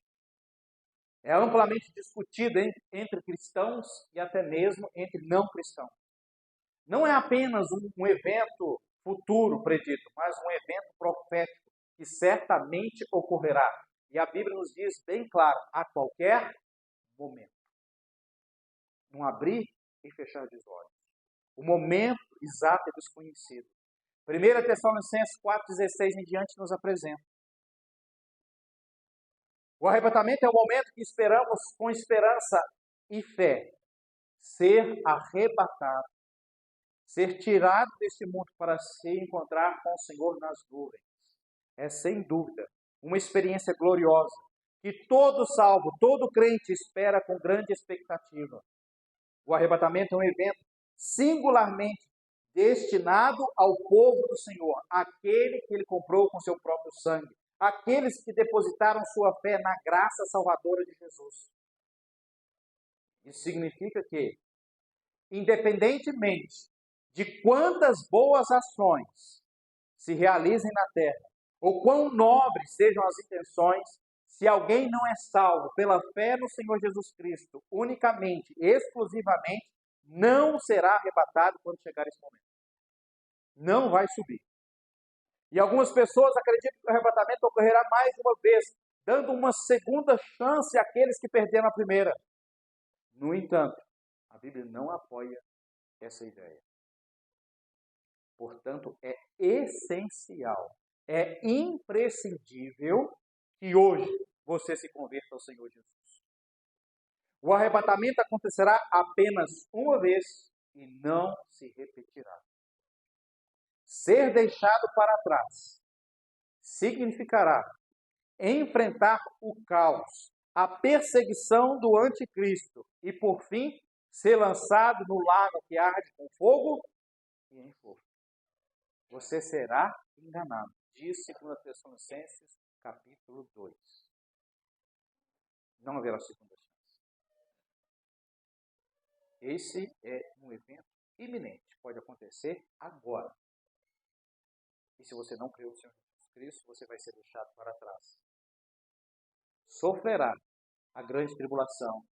é amplamente discutido entre cristãos e até mesmo entre não cristãos. Não é apenas um evento futuro predito, mas um evento profético que certamente ocorrerá. E a Bíblia nos diz bem claro, a qualquer momento. Não abrir e fechar os olhos. O momento exato é desconhecido. 1 Tessalonicenses 4,16 em diante nos apresenta. O arrebatamento é o momento que esperamos com esperança e fé. ser arrebatado, ser tirado desse mundo para se encontrar com o Senhor nas nuvens. É sem dúvida uma experiência gloriosa que todo salvo, todo crente espera com grande expectativa. O arrebatamento é um evento singularmente destinado ao povo do Senhor, aquele que ele comprou com seu próprio sangue, aqueles que depositaram sua fé na graça salvadora de Jesus. Isso significa que, independentemente de quantas boas ações se realizem na terra, ou quão nobres sejam as intenções, se alguém não é salvo pela fé no Senhor Jesus Cristo, unicamente, exclusivamente, não será arrebatado quando chegar esse momento. Não vai subir. E algumas pessoas acreditam que o arrebatamento ocorrerá mais uma vez, dando uma segunda chance àqueles que perderam a primeira. No entanto, a Bíblia não apoia essa ideia. Portanto, é essencial, é imprescindível que hoje você se converta ao Senhor Jesus. O arrebatamento acontecerá apenas uma vez e não se repetirá. Ser deixado para trás significará enfrentar o caos, a perseguição do anticristo e, por fim, ser lançado no lago que arde com fogo e enxofre. Você será enganado. Diz 2 Tessalonicenses, capítulo 2. Não haverá segunda chance. Esse é um evento iminente. Pode acontecer agora. E se você não creu no Senhor Jesus Cristo, você vai ser deixado para trás. Sofrerá a grande tribulação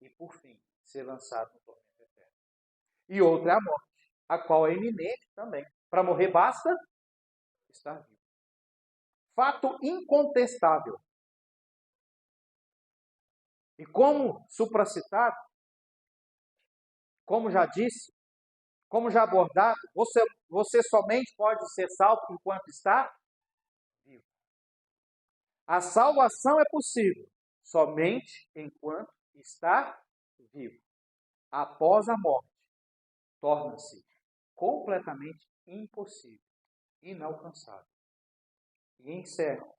e, por fim, ser lançado no tormento eterno. E outra é a morte, a qual é iminente também. Para morrer basta estar vivo. Fato incontestável. E como supracitado, como já disse, como já abordado, você somente pode ser salvo enquanto está vivo. A salvação é possível somente enquanto está vivo. Após a morte, torna-se completamente impossível, inalcançável. E encerro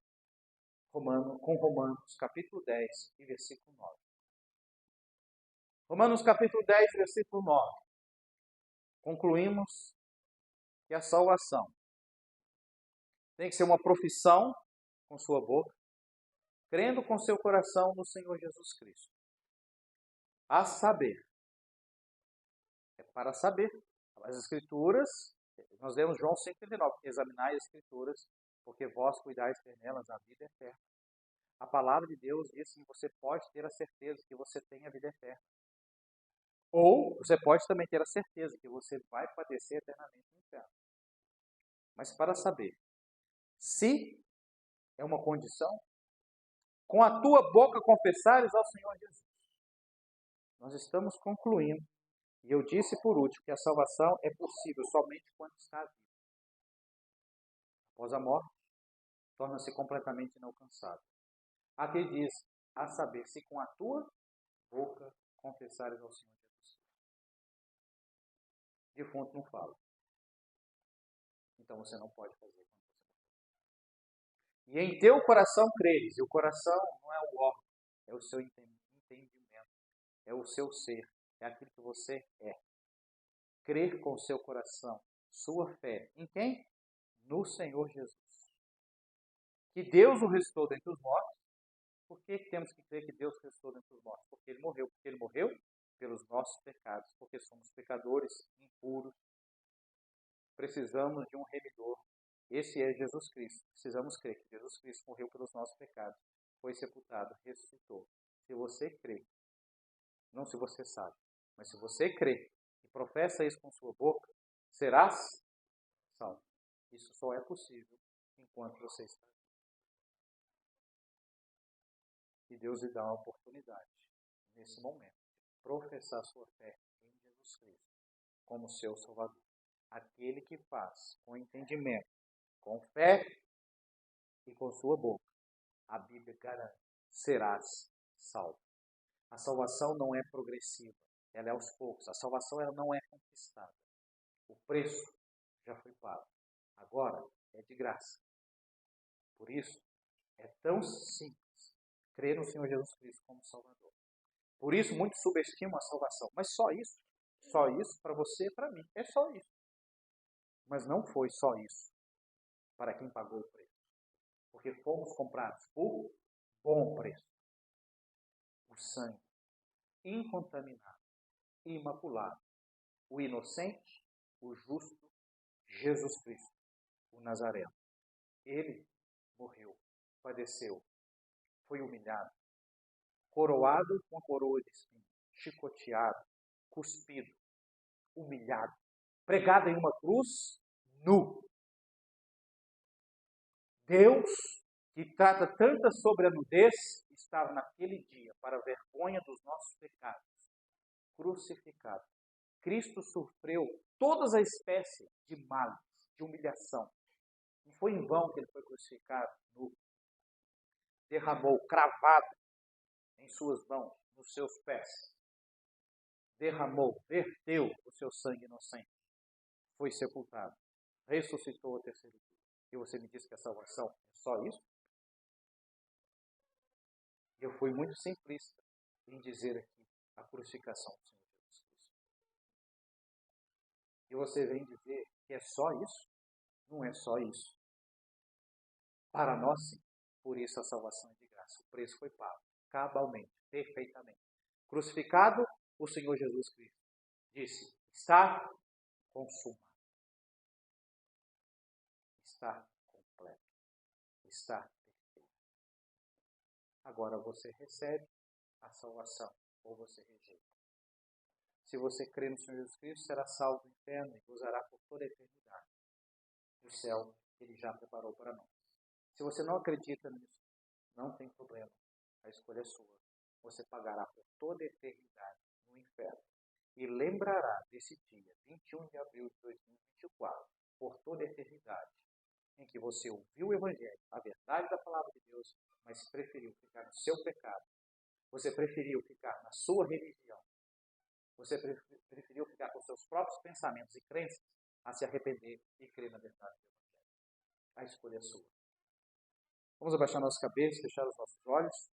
com Romanos capítulo 10 e versículo 9. Romanos capítulo 10, versículo 9. Concluímos que a salvação tem que ser uma profissão com sua boca, crendo com seu coração no Senhor Jesus Cristo. A saber, é para saber. As Escrituras, nós lemos João 5,39, examinai as Escrituras, porque vós cuidais ter nelas a vida eterna. A palavra de Deus diz que você pode ter a certeza que você tem a vida eterna. Ou você pode também ter a certeza que você vai padecer eternamente no inferno. Mas para saber se é uma condição, com a tua boca confessares ao Senhor Jesus. Nós estamos concluindo, e eu disse por último, que a salvação é possível somente quando está vivo. Após a morte, torna-se completamente inalcançável. Aqui diz, a saber, se com a tua boca confessares ao Senhor Jesus. Defunto não fala. Então você não pode fazer quando você morrer. E em teu coração creres, e o coração não é o órgão, é o seu entendimento, é o seu ser, é aquilo que você é. Crer com o seu coração, sua fé, em quem? No Senhor Jesus. Que Deus o ressuscitou dentre os mortos. Por que temos que crer que Deus ressuscitou dentre os mortos? Porque Ele morreu. Porque Ele morreu pelos nossos pecados. Porque somos pecadores, impuros. Precisamos de um remidor. Esse é Jesus Cristo. Precisamos crer que Jesus Cristo morreu pelos nossos pecados. Foi sepultado, ressuscitou. Se você crê, não se você sabe, mas se você crê e professa isso com sua boca, serás salvo. Isso só é possível enquanto você está. E Deus lhe dá uma oportunidade, nesse momento, de professar sua fé em Jesus Cristo como seu Salvador. Aquele que faz com entendimento, com fé e com sua boca, a Bíblia garante, serás salvo. A salvação não é progressiva, ela é aos poucos. A salvação ela não é conquistada. O preço já foi pago. Agora é de graça. Por isso, é tão simples crer no Senhor Jesus Cristo como Salvador. Por isso, muitos subestimam a salvação. Mas só isso? Só isso para você e para mim. É só isso. Mas não foi só isso para quem pagou o preço. Porque fomos comprados por bom preço. O sangue incontaminado, imaculado, o inocente, o justo, Jesus Cristo, o Nazareno. Ele morreu, padeceu, foi humilhado, coroado com a coroa de espinhos, chicoteado, cuspido, humilhado, pregado em uma cruz, nu. Deus, que trata tanta sobre a nudez, estava naquele dia, para a vergonha dos nossos pecados, crucificado. Cristo sofreu todas as espécies de males, de humilhação. Não foi em vão que ele foi crucificado, nu. Derramou, cravado em suas mãos, nos seus pés. Derramou, verteu o seu sangue inocente. Foi sepultado. Ressuscitou ao terceiro dia. E você me disse que a salvação é só isso? Eu fui muito simplista em dizer aqui a crucificação do Senhor Jesus Cristo. E você vem dizer que é só isso? Não é só isso. Para nós, sim. Por isso a salvação é de graça. O preço foi pago, cabalmente, perfeitamente. Crucificado, o Senhor Jesus Cristo disse: está consumado. Está completo. Está perfeito. Agora você recebe a salvação ou você rejeita. Se você crê no Senhor Jesus Cristo, será salvo do inferno e gozará por toda a eternidade o céu que Ele já preparou para nós. Se você não acredita nisso, não tem problema. A escolha é sua. Você pagará por toda a eternidade no inferno. E lembrará desse dia, 21 de abril de 2024, por toda a eternidade, em que você ouviu o Evangelho, a verdade da palavra de Deus, mas preferiu ficar no seu pecado. Você preferiu ficar na sua religião. Você preferiu ficar com seus próprios pensamentos e crenças a se arrepender e crer na verdade do Evangelho. A escolha é sua. Vamos abaixar nossa cabeça, fechar os nossos olhos.